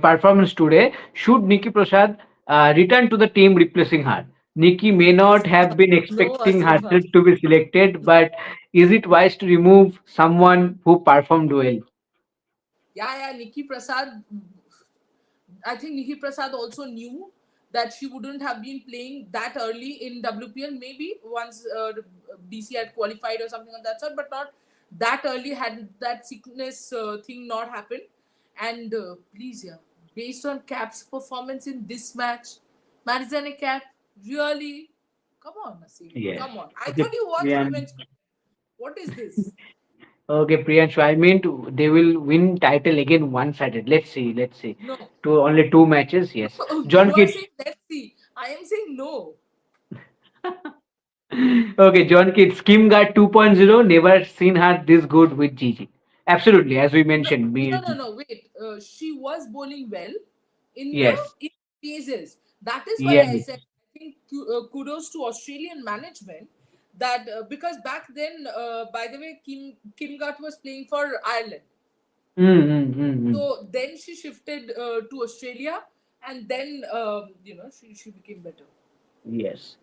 performance today. Should Nikki Prasad return to the team replacing her? Nikki may not have been No, expecting Asim herself Khan. to be selected, but is it wise to remove someone who performed well? Yeah, yeah, Nikki Prasad. I think Nikki Prasad also knew that she wouldn't have been playing that early in WPL. Maybe once DC had qualified or something of that sort, but not that early. Had that sickness thing not happened, and please, yeah, based on Cap's performance in this match, Marizane Cap, really, come on, Naseem, Yes. come on. I Okay, thought you watched Priyan. Revenge. What is this? Okay, Priyanshu. I mean, they will win title again one-sided. Let's see. Let's see. No, Only two matches. Yes. you John are Kitts. saying let's see. I am saying no. Okay, John Kidd, Skim Guard 2.0, never seen her this good with Gigi. Absolutely, as we No, mentioned. no. Wait, she was bowling well in the Yes, in phases. That is why I yes. said I think kudos to Australian management that because back then, by the way, Kim Gart was playing for Ireland. Mm. So then she shifted to Australia, and then she became better. Yes.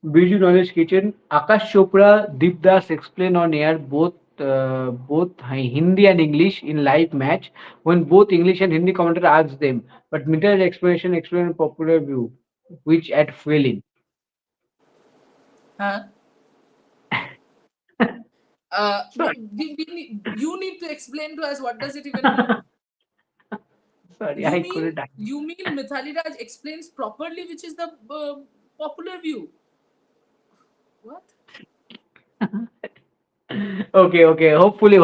Biju Knowledge Kitchen, Akash Chopra, Deep Das explain on air both Hindi and English in live match when both English and Hindi commentator asked them, but Mitter's explanation explain popular view, which at failing. Huh? Sorry, You need to explain to us what does it even mean. sorry, I couldn't. You mean Mithali Raj explains properly, which is the popular view? What? Okay. Hopefully,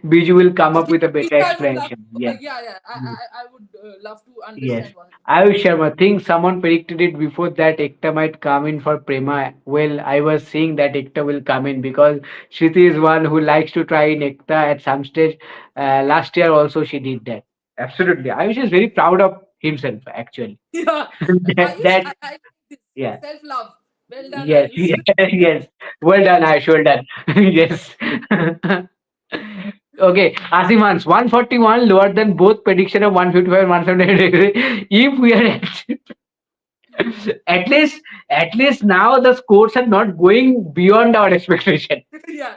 Biju will come up with a Please, better I would love. explanation. Yeah. Yeah. Mm. I would love to Yes. understand one. Ayush Sharma, think someone predicted it before that Ekta might come in for Prema. Well, I was seeing that Ekta will come in because Shriti is one who likes to try in Ekta at some stage. Last year also she did that. Absolutely. Ayush is very proud of himself actually. Yeah, that, Ayush, that I like this yeah. self love. Well done, Yes, Ayush. yes, yes. Well done, Ash. Well done. Yes. Okay, Asimans, 141 lower than both prediction of 155 and 178. If we are at least, at least now the scores are not going beyond our expectation. Yeah.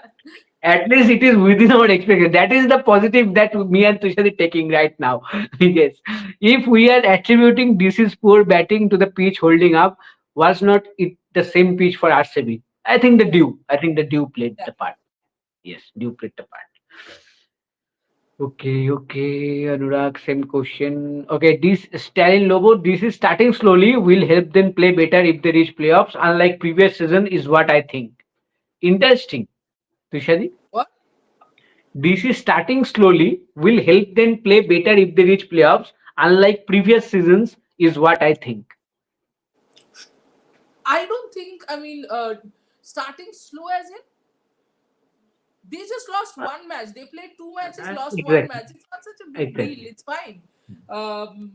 At least it is within our expectation. That is the positive that me and Tushar is taking right now. Yes. If we are attributing this is poor batting to the pitch holding up, was not it the same pitch for RCB? I think the Yeah. dew. I think the dew played Yeah. the part. Yes, dew played the part. Okay, okay, Anurag, same question. Okay, this Stalin Lobo, this is starting slowly, will help them play better if they reach playoffs, unlike previous season, is what I think. Interesting. Tushadi? What? This is starting slowly, will help them play better if they reach playoffs, unlike previous seasons, is what I think. I don't think, I mean, starting slow as in, they just lost Uh, one match. They played two matches, lost one exactly, match. It's not such a big deal. exactly. It's fine. Um,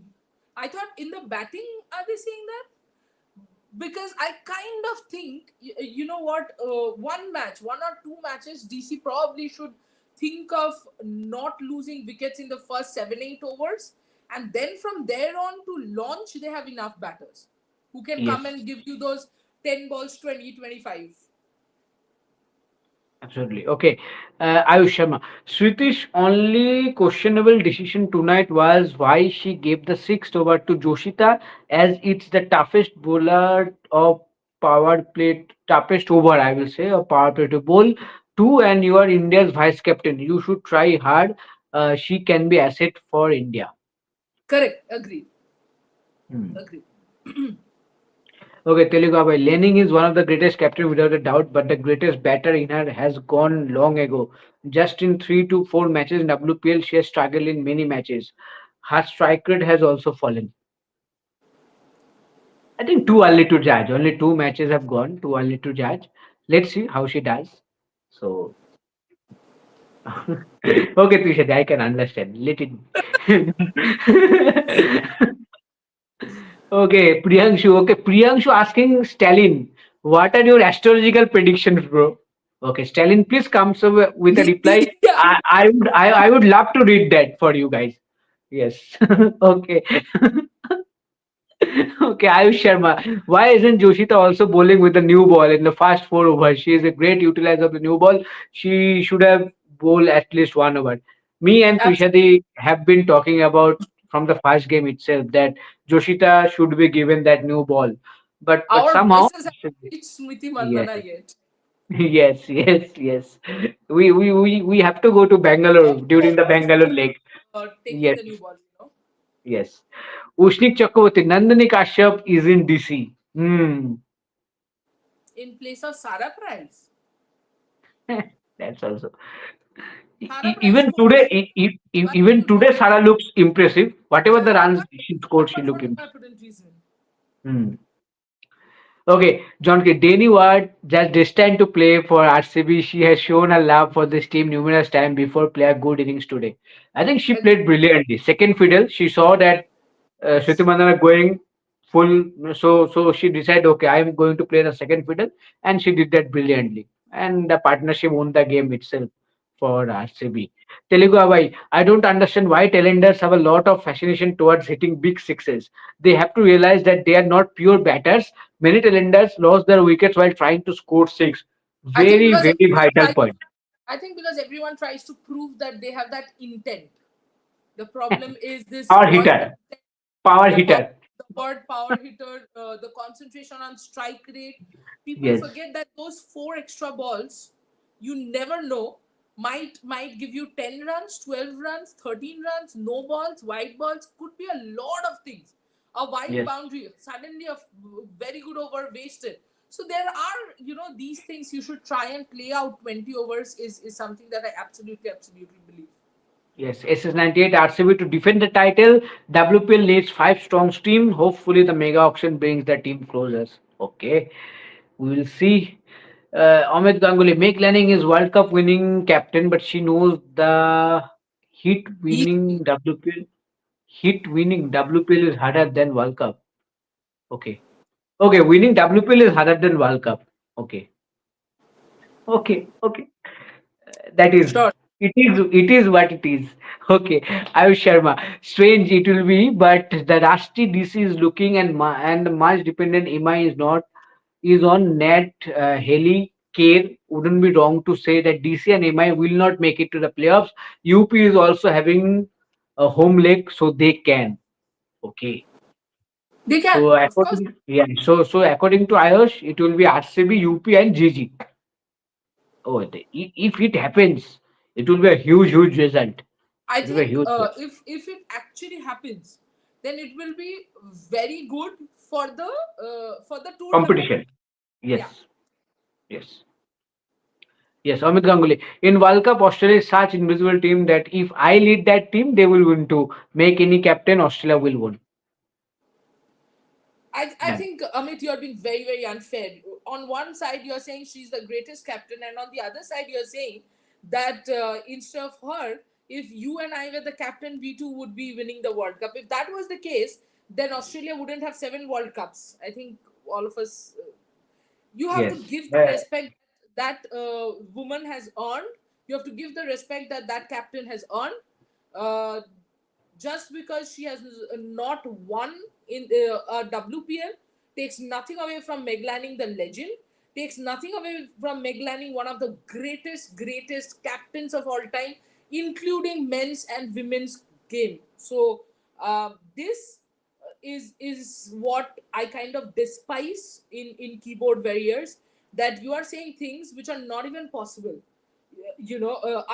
I thought in the batting, are they saying that? Because I kind of think, you know what, one match, one or two matches, DC probably should think of not losing wickets in the first 7 8 overs, and then from there on to launch, they have enough batters who can come Yes. and give you those 10 balls, 20 25. Absolutely. Okay. Ayush Sharma. Sritish only questionable decision tonight was why she gave the sixth over to Joshita, as it's the toughest bowler of power play, toughest over, I will say, a power play to bowl two, and you are India's vice captain. You should try hard. She can be asset for India. Correct. Agreed. Hmm. Agreed. Okay, Telugu Abai. Lening is one of the greatest captain without a doubt, but the greatest batter in her has gone long ago. Just in 3 to 4 matches in WPL, she has struggled in many matches. Her strike rate has also fallen. I think too early to judge. Only 2 matches have gone. Too early to judge. Let's see how she does. So, okay, Tushad, I can understand. Let it. Okay, Priyanshu. Okay, Priyanshu asking Stalin, what are your astrological predictions, bro? Okay, Stalin, please come with a reply. Yeah. I would love to read that for you guys. Yes. Okay. Okay, Ayush Sharma. Why isn't Joshita also bowling with the new ball in the first 4 overs? She is a great utilizer of the new ball. She should have bowled at least 1 over. Me and Absolutely. Tushadi have been talking about from the first game itself that Joshita should be given that new ball. But Our somehow voices have reached Smriti yes. Mandhana yet. Yes, yes, yes. We have to go to All Bangalore during the focus Bangalore on leg. taking Yes, the new ball. yes. Ushnik Chakravarti, Nandini Kashyap is in DC. Hmm. In place of Sara Price. That's also Sara Price even scored today. 1 Even to today, not. Sarah looks impressive. Whatever the Yeah, runs but she scored, she but for looked I impressive. couldn't reason. Hmm. Okay, John K. Danny Ward just destined to play for RCB. She has shown her love for this team numerous times before play a good innings today. I think she Agree. played brilliantly. Second fiddle, she saw that Smriti Mandhana going full, so she decided, okay, I am going to play the second fiddle, and she did that brilliantly. And the partnership won the game itself for RCB. Telugu Abai, I don't understand why talenders have a lot of fascination towards hitting big sixes. They have to realize that they are not pure batters. Many talenders lost their wickets while trying to score six. I think Very, because very everyone vital tries. point. I think because everyone tries to prove that they have that intent. The problem is this Power word hitter, power the power, hitter. the word power hitter, the concentration on strike rate. People Yes, forget that those four extra balls, you never know, might give you 10 runs, 12 runs, 13 runs, no balls, white balls, could be a lot of things. A wide yes. boundary, suddenly a very good over wasted. So there are, these things you should try and play out. 20 overs is something that I absolutely believe. Yes, SS98 RCB to defend the title. WPL needs 5 strong team. Hopefully, the mega auction brings the team closer. Okay, we will see. Amit Ganguly, Meg Lanning is World Cup winning captain, but she knows the hit Heat winning WPL hit winning WPL is harder than World Cup. Okay, Okay, winning WPL is harder than World Cup. Okay, okay. That is, Sure. it is what it is. Okay, Ayush Sharma. Strange it will be, but the Rusty DC is looking and the much dependent MI is on net. Haley Care wouldn't be wrong to say that DC and MI will not make it to the playoffs. UP is also having a home leg, so they can. Okay. They can, So of course. according to Ayush, it will be RCB, UP, and GG. Oh, if it happens, it will be a huge result. I It will be a think huge result. if it actually happens, then it will be very good for the tournament. Competition. Yeah. Yes, yes, yes. Amit Ganguly. In World Cup, Australia is such invisible team that if I lead that team, they will win too. Make any captain, Australia will win. I Yeah. think Amit, you're being very, very unfair. On one side, you're saying she's the greatest captain, and on the other side, you're saying that instead of her, if you and I were the captain, we too would be winning the World Cup. If that was the case, then Australia wouldn't have 7 World Cups. I think all of us, you have to Yes. give the respect that woman has earned. You have to give the respect that that captain has earned. Uh, just because she has not won in WPL takes nothing away from Meg Lanning, the legend. Takes nothing away from Meg Lanning, one of the greatest captains of all time, including men's and women's game. So this is what I kind of despise in keyboard warriors, that you are saying things which are not even possible.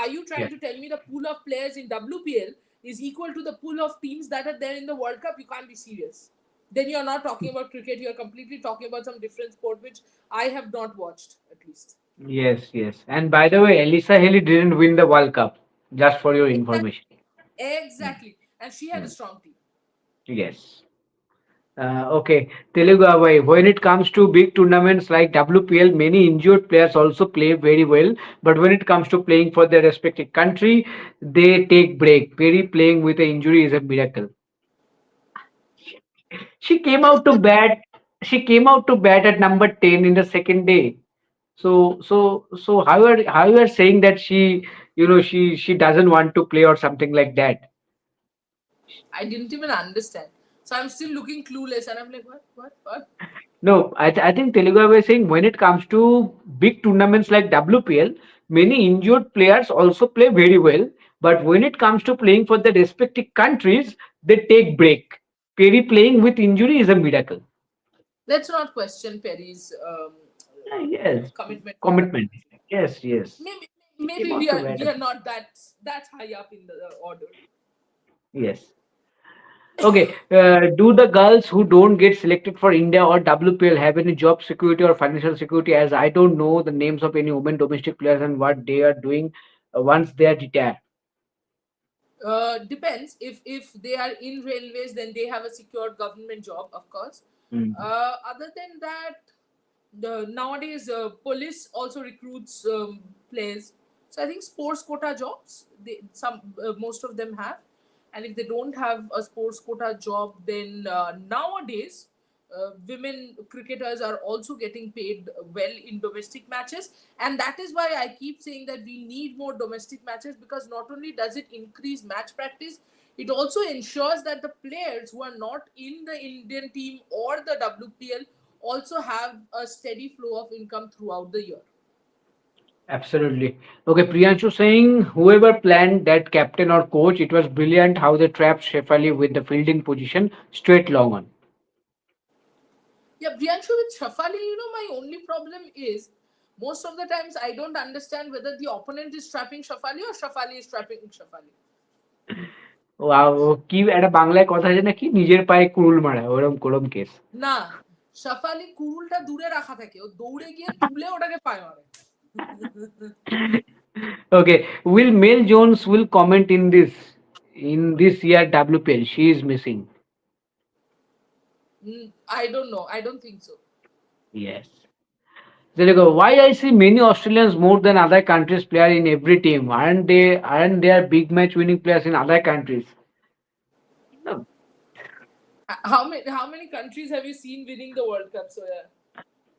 Are you trying Yes. to tell me the pool of players in WPL is equal to the pool of teams that are there in the World Cup? You can't be serious. Then you're not talking about cricket. You're completely talking about some different sport, which I have not watched, at least. Yes. Yes. And by the way, Elisa Haley didn't win the World Cup. Just for your Exactly. information. Mm, Exactly. And she had a mm. strong team. Yes. Okay, Telugu Avai. When it comes to big tournaments like WPL, many injured players also play very well. But when it comes to playing for their respective country, they take break. Perry playing with an injury is a miracle. She came Well, out to bat. She came out to bat at number 10 in the second day. So how you are saying that she doesn't want to play or something like that? I didn't even understand. So I'm still looking clueless, and I'm like, what? No, I think Telugu was saying when it comes to big tournaments like WPL, many injured players also play very well. But when it comes to playing for the respective countries, they take break. Perry playing with injury is a miracle. Let's not question Perry's Yes, commitment to her commitment. country. Yes, yes. Maybe He came maybe out we to are bat. we are not that high up in the order. Yes. Okay. Do the girls who don't get selected for India or WPL have any job security or financial security? As I don't know the names of any women domestic players and what they are doing once they are retired. Depends. If they are in railways, then they have a secured government job, of course. Mm. Other than that, the nowadays police also recruits players. So I think sports quota jobs, some most of them have. And if they don't have a sports quota job, then nowadays women cricketers are also getting paid well in domestic matches. And that is why I keep saying that we need more domestic matches, because not only does it increase match practice, it also ensures that the players who are not in the Indian team or the WPL also have a steady flow of income throughout the year. Absolutely. Okay, Priyanshu saying whoever planned that captain or coach, it was brilliant how they trapped Shefali with the fielding position straight long on. Yeah, Priyanshu, with Shafali, my only problem is most of the times I don't understand whether the opponent is trapping Shafali or Shafali is trapping Shafali. Wow, কি একটা বাংলায় কথা আছে না কি নিজের পায়ে কুড়ুল মারা ওরম কোরম কেস না, Shafali কুরুলটা দূরে রাখা থাকে, ও দৌড়ে গিয়ে তুলে ওটাকে পায় মারে। Okay, will Mel Jones will comment in this year WPL? She is missing. I don't know. I don't think so. Yes. There you go. Why I see many Australians more than other countries player in every team? Aren't there big match winning players in other countries? No. How many countries have you seen winning the World Cup? So yeah.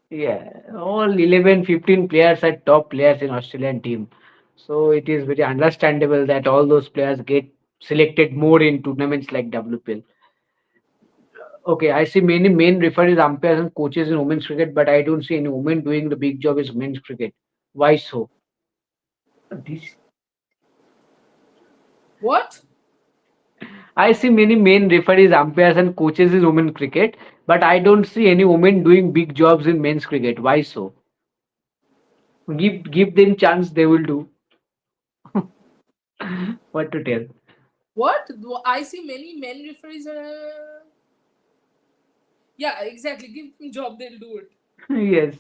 Yeah, all 11, 15 players are top players in Australian team. So it is very understandable that all those players get selected more in tournaments like WPL. Okay, I see many main referees, umpires, and coaches in women's cricket, but I don't see any women doing the big job in men's cricket. Why so? This What? I see many main referees, umpires, and coaches in women's cricket, but I don't see any women doing big jobs in men's cricket. Why so? Give them chance, they will do. What to tell? What? I see many men referees. Yeah, exactly. Give them job, they'll do it. Yes.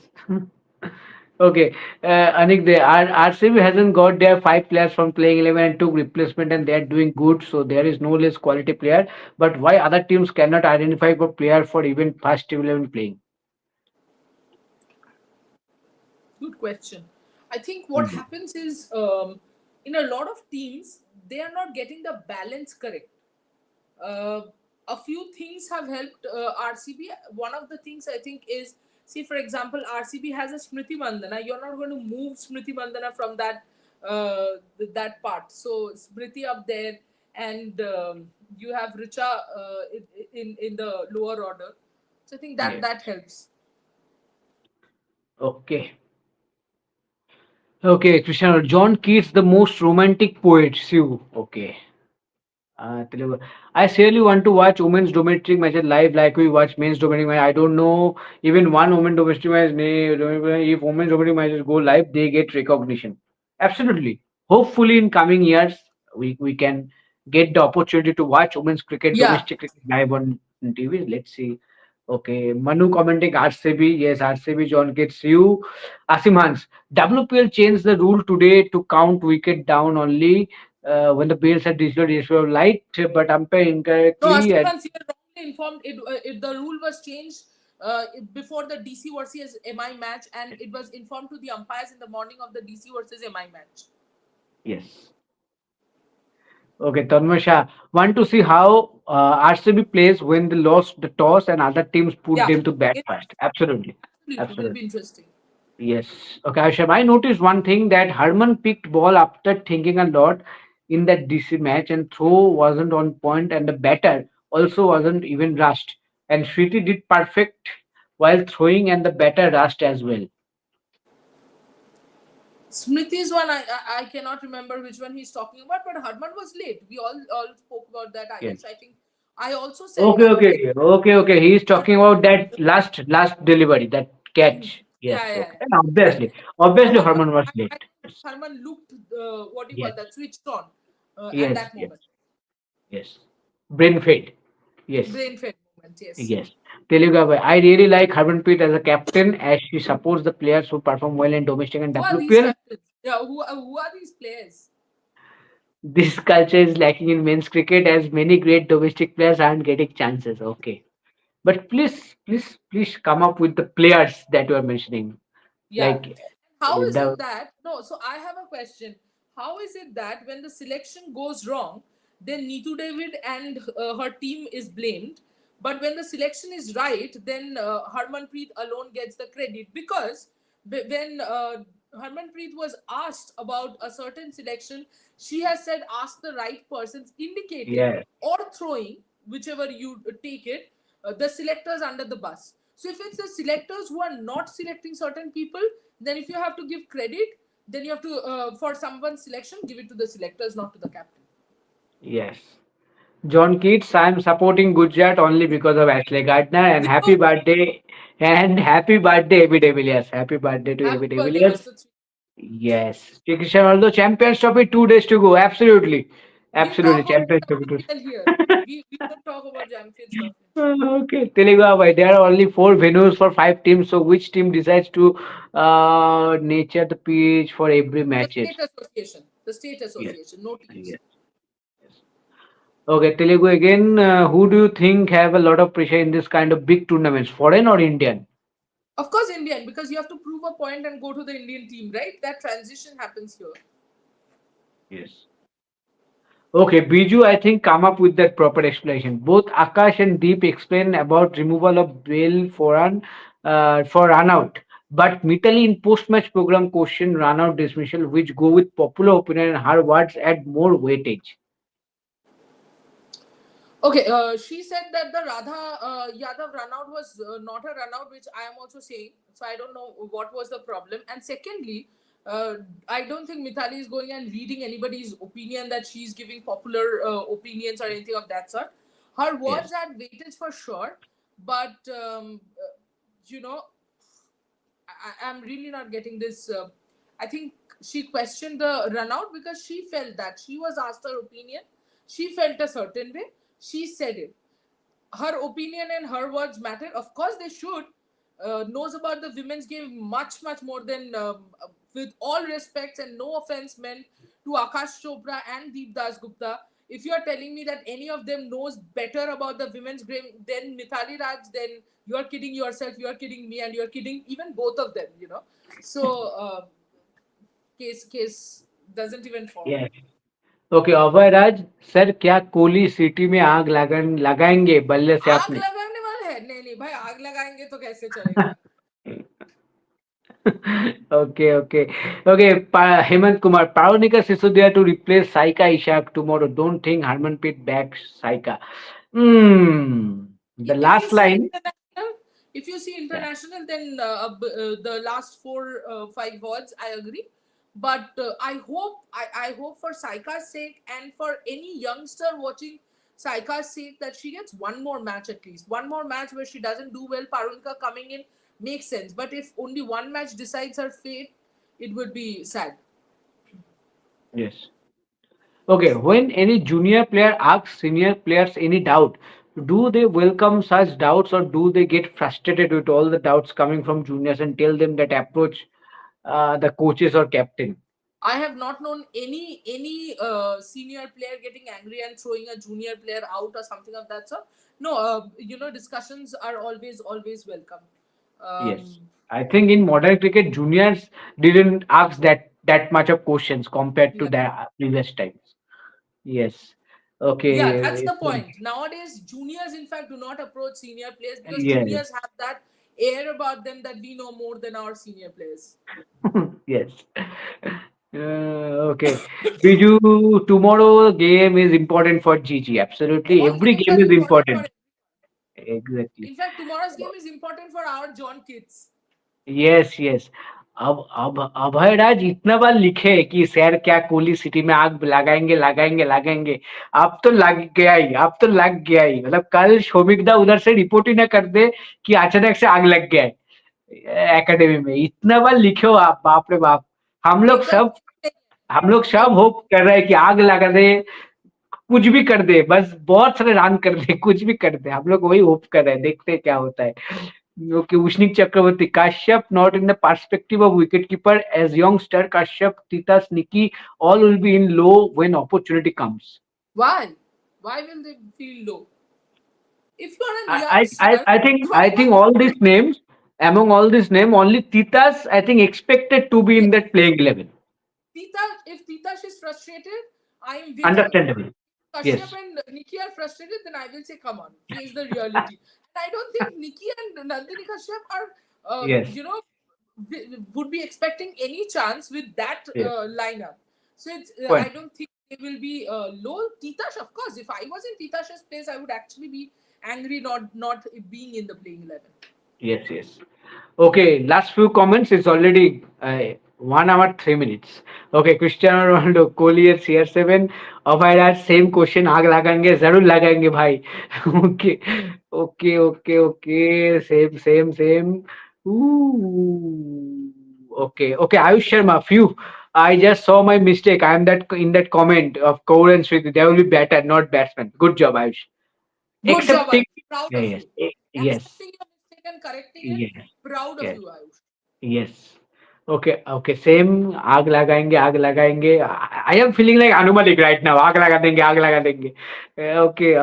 Okay, Anik, RCB hasn't got their five players from playing 11 and two replacement, and they are doing good. So there is no less quality player. But why other teams cannot identify for player for even first 11 playing? Good question. I think what Mhm. happens is, in a lot of teams, they are not getting the balance correct. uh, a few things have helped RCB. One of the things I think is, see, for example, RCB has a Smriti Mandhana. You're not going to move Smriti Mandhana from that part. So Smriti up there, and you have Richa in the lower order. So I think that Yes. that helps. Okay. Okay, Krishna. John Keats, the most romantic poet. Siu. Okay. Telugu. I really want to watch women's domestic matches live like we watch men's domestic match. I don't know even one women domestic match. If women's domestic matches go live, they get recognition. Absolutely. Hopefully, in coming years, we can get the opportunity to watch women's cricket, Yeah. domestic cricket live on TV. Let's see. Okay, Manu commenting RCB. Yes, RCB. John gets you. Asim Hans. WPL changed the rule today to count wicket down only when the Bills had digital display of light, but umpire No, incorrectly. Ashwant, you are wrongly informed. The rule was changed before the DC versus MI match, and it was informed to the umpires in the morning of the DC versus MI match. Yes. Okay, Tanmasha. Want to see how RCB plays when they lost the toss and other teams put Yeah, them to bat it first. Absolutely. absolutely will Absolutely. be interesting. Yes. Okay, Asham. I noticed one thing that Harman picked ball after thinking a lot in that DC match, and throw wasn't on point, and the batter also wasn't even rushed. And Shriti did perfect while throwing, and the batter rushed as well. Smriti's one, I cannot remember which one he's talking about, but Harman was late. We all spoke about that, Yes. Ayush. I think I also said Okay, that okay, okay, okay. He's Harman talking about that last delivery, that catch. Yes, yeah, yeah, okay. yeah. And But obviously Herman was late. I think Yes, Harman looked, what do you call yes, that, switched on at yes, that yes, moment. yes. Brain fade. Yes, Brain fed moment, yes. yes. Telugu. I really like Harmanpreet as a captain as she supports the players who perform well in domestic and Who are these WPL. captains? Yeah, who are these players? This culture is lacking in men's cricket as many great domestic players aren't getting chances. Okay. But please come up with the players that you are mentioning. Yeah. Like How is the it that, no, so I have a question. How is it that when the selection goes wrong, then Neetu David and her team is blamed, but when the selection is right, then Harmanpreet alone gets the credit? Because when Harmanpreet was asked about a certain selection, she has said ask the right persons, indicating yeah. or throwing, whichever you take it, the selectors under the bus. So if it's the selectors who are not selecting certain people, then if you have to give credit, then you have to, for someone's selection, give it to the selectors, not to the captain. Yes. John Keats, I'm supporting Gujarat only because of Ashley Gardner and happy birthday, AB de Villiers. Happy birthday to AB Happy de birthday, Villiers. Mr. Three. Yes. Chikishan, although Champions Trophy 2 days to go. Absolutely. We'll Absolutely. talk about Champions Trophy 2. WPL here. We don't talk about Champions Trophy. Okay. Telugu, bhai, there are only four venues for five teams. So which team decides to nature the pitch for every The matches? state association. The state Yes. association. No teams. Yes. Yes. Okay, Telugu again. Who do you think have a lot of pressure in this kind of big tournaments, foreign or Indian? Of course, Indian, because you have to prove a point and go to the Indian team, right? That transition happens here. Yes. Okay, Biju, I think come up with that proper explanation. Both Akash and Deep explain about removal of bail for run out. But Mitali in post-match program question run out dismissal, which go with popular opinion and her words add more weightage. Okay, she said that the Radha Yadav runout was not a runout, which I am also saying. So I don't know what was the problem. And secondly, I don't think Mithali is going and reading anybody's opinion that she's giving popular opinions or anything of that sort. Her Yes. words had weightage for sure, but you know, I'm really not getting this. I think she questioned the run out because she felt that she was asked her opinion. She felt a certain way. She said it. Her opinion and her words matter. Of course, they should. Knows about the women's game much more than, with all respects and no offense meant to Akash Chopra and Deep Das Gupta. If you are telling me that any of them knows better about the women's game than Mithali Raj, then you are kidding yourself, you are kidding me, and you are kidding even both of them. So case doesn't even fall. Yes. Okay Abhay Raj sir क्या Kohli city में आग लगाएंगे बल्ले से आग आपने लगाने वाला है? नहीं नहीं भाई, आग लगाएंगे तो कैसे चलेगा? okay, okay, okay. Hemant Kumar, Paronika Sisudia to replace Saika Ishak tomorrow. Don't think Harmanpreet backs Saika. Hmm. The If you last see line. international, if you see Yeah. international, then the last four five words I agree. But I hope for Saika's sake and for any youngster watching Saika's sake that she gets one more match, at least one more match where she doesn't do well. Parunika coming in makes sense, but if only one match decides her fate, it would be sad. Yes. Okay. When any junior player asks senior players any doubt, do they welcome such doubts or do they get frustrated with all the doubts coming from juniors and tell them that approach the coaches or captain? I have not known any senior player getting angry and throwing a junior player out or something of that sort. No, discussions are always welcome. Yes, Um, I think in modern cricket, juniors didn't ask that much of questions compared to yeah, the previous times. Yes. yeah, that's Okay. the point. Nowadays, juniors in fact do not approach senior players because Yes. juniors have that air about them that we know more than our senior players. Yes. Okay. Biju, tomorrow game is important for GG. Absolutely. All Every games game are is important for. important. Exactly. In fact, tomorrow's game is important for our John kids. Yes yes अब अभय राज इतना बार लिखे कि sir क्या Kohli city में आग लगाएंगे अब तो लग गया ही अब तो लग गया ही मतलब कल शोभिक दा उधर से रिपोर्ट ही ना कर दे कि अचानक से आग लग गया है एकेडमी में इतना बार लिखे हो आप बाप रे बाप हम लोग एकदम सब हम लोग एक, सब होप कर रहे हैं कि आग लगा दे कुछ भी कर दे बस बहुत सारे रन कर दे कुछ भी कर दे हम लोग वही होप कर रहे हैं देखते हैं क्या होता है Okay, Ushnik Chakravarti, Kashyap not in the perspective of wicketkeeper as youngster Kashyap, Titas, Nikki, all will be in low when opportunity comes. why? Why will they feel low? If you are a I, I, I youngster, I think you are I not think all these going to. names among all these names only Titas I think expected to be Yes, in that playing 11. Tita, if Titash is frustrated, I am with her. Understandable. Kashyap Yes. and Nikki are frustrated, then I will say, come on, face the reality. And I don't think Nikki and Nandini Kashyap are, Yes. would be expecting any chance with that Yes. lineup. So I Point. don't think they will be low. Titash, of course, if I was in Titash's place, I would actually be angry not being in the playing 11. Yes. Yes. Okay, last few comments is already 1 hour 3 minutes. Okay, Cristiano Ronaldo, Kohli at CR7, Abhay Raj same question आग लगाएंगे जरूर लगाएंगे भाई okay okay okay okay same okay okay Ayush Sharma few I just saw my mistake I am that in that comment of Kaur and Shriti they will be batter not batsman good job Ayush Good job, accepting Ayush. Proud yeah, of yes you. yes Accepting your mistake and correcting it. yes Proud of yes you, Ayush. yes okay, okay, same आग लगाएंगे I am feeling like Anumalik right now आग लगा देंगे okay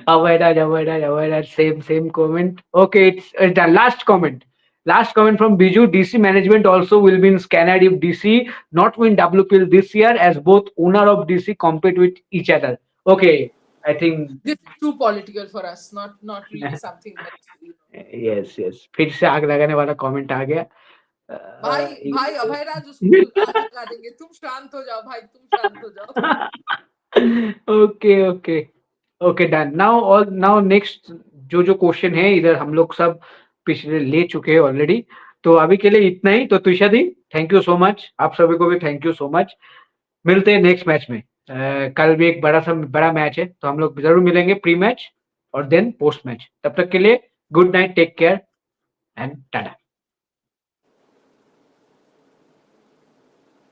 Abhay Raj same comment okay it's the last comment Last comment from Biju. DC management also will be scanned if DC not win WPL this year, as both owner of DC compete with each other. Okay, I think This is too political for us, not really something that you know. Yes yes फिर से आग लगाने वाला comment आ गया भाई भाई ये- अभयराज उसको आग लगा देंगे, तुम शांत हो जाओ भाई, तुम शांत हो जाओ। Okay okay okay done now और नाउ नेक्स्ट जो जो क्वेश्चन है इधर हम लोग सब पिछले ले चुके हैं ऑलरेडी तो अभी के लिए इतना ही तो तुषा दी थैंक यू सो मच आप सभी को भी थैंक यू सो मच मिलते हैं नेक्स्ट मैच में कल भी एक बड़ा मैच है तो हम लोग जरूर मिलेंगे प्री मैच और देन पोस्ट मैच तब तक के लिए good night take care and Tata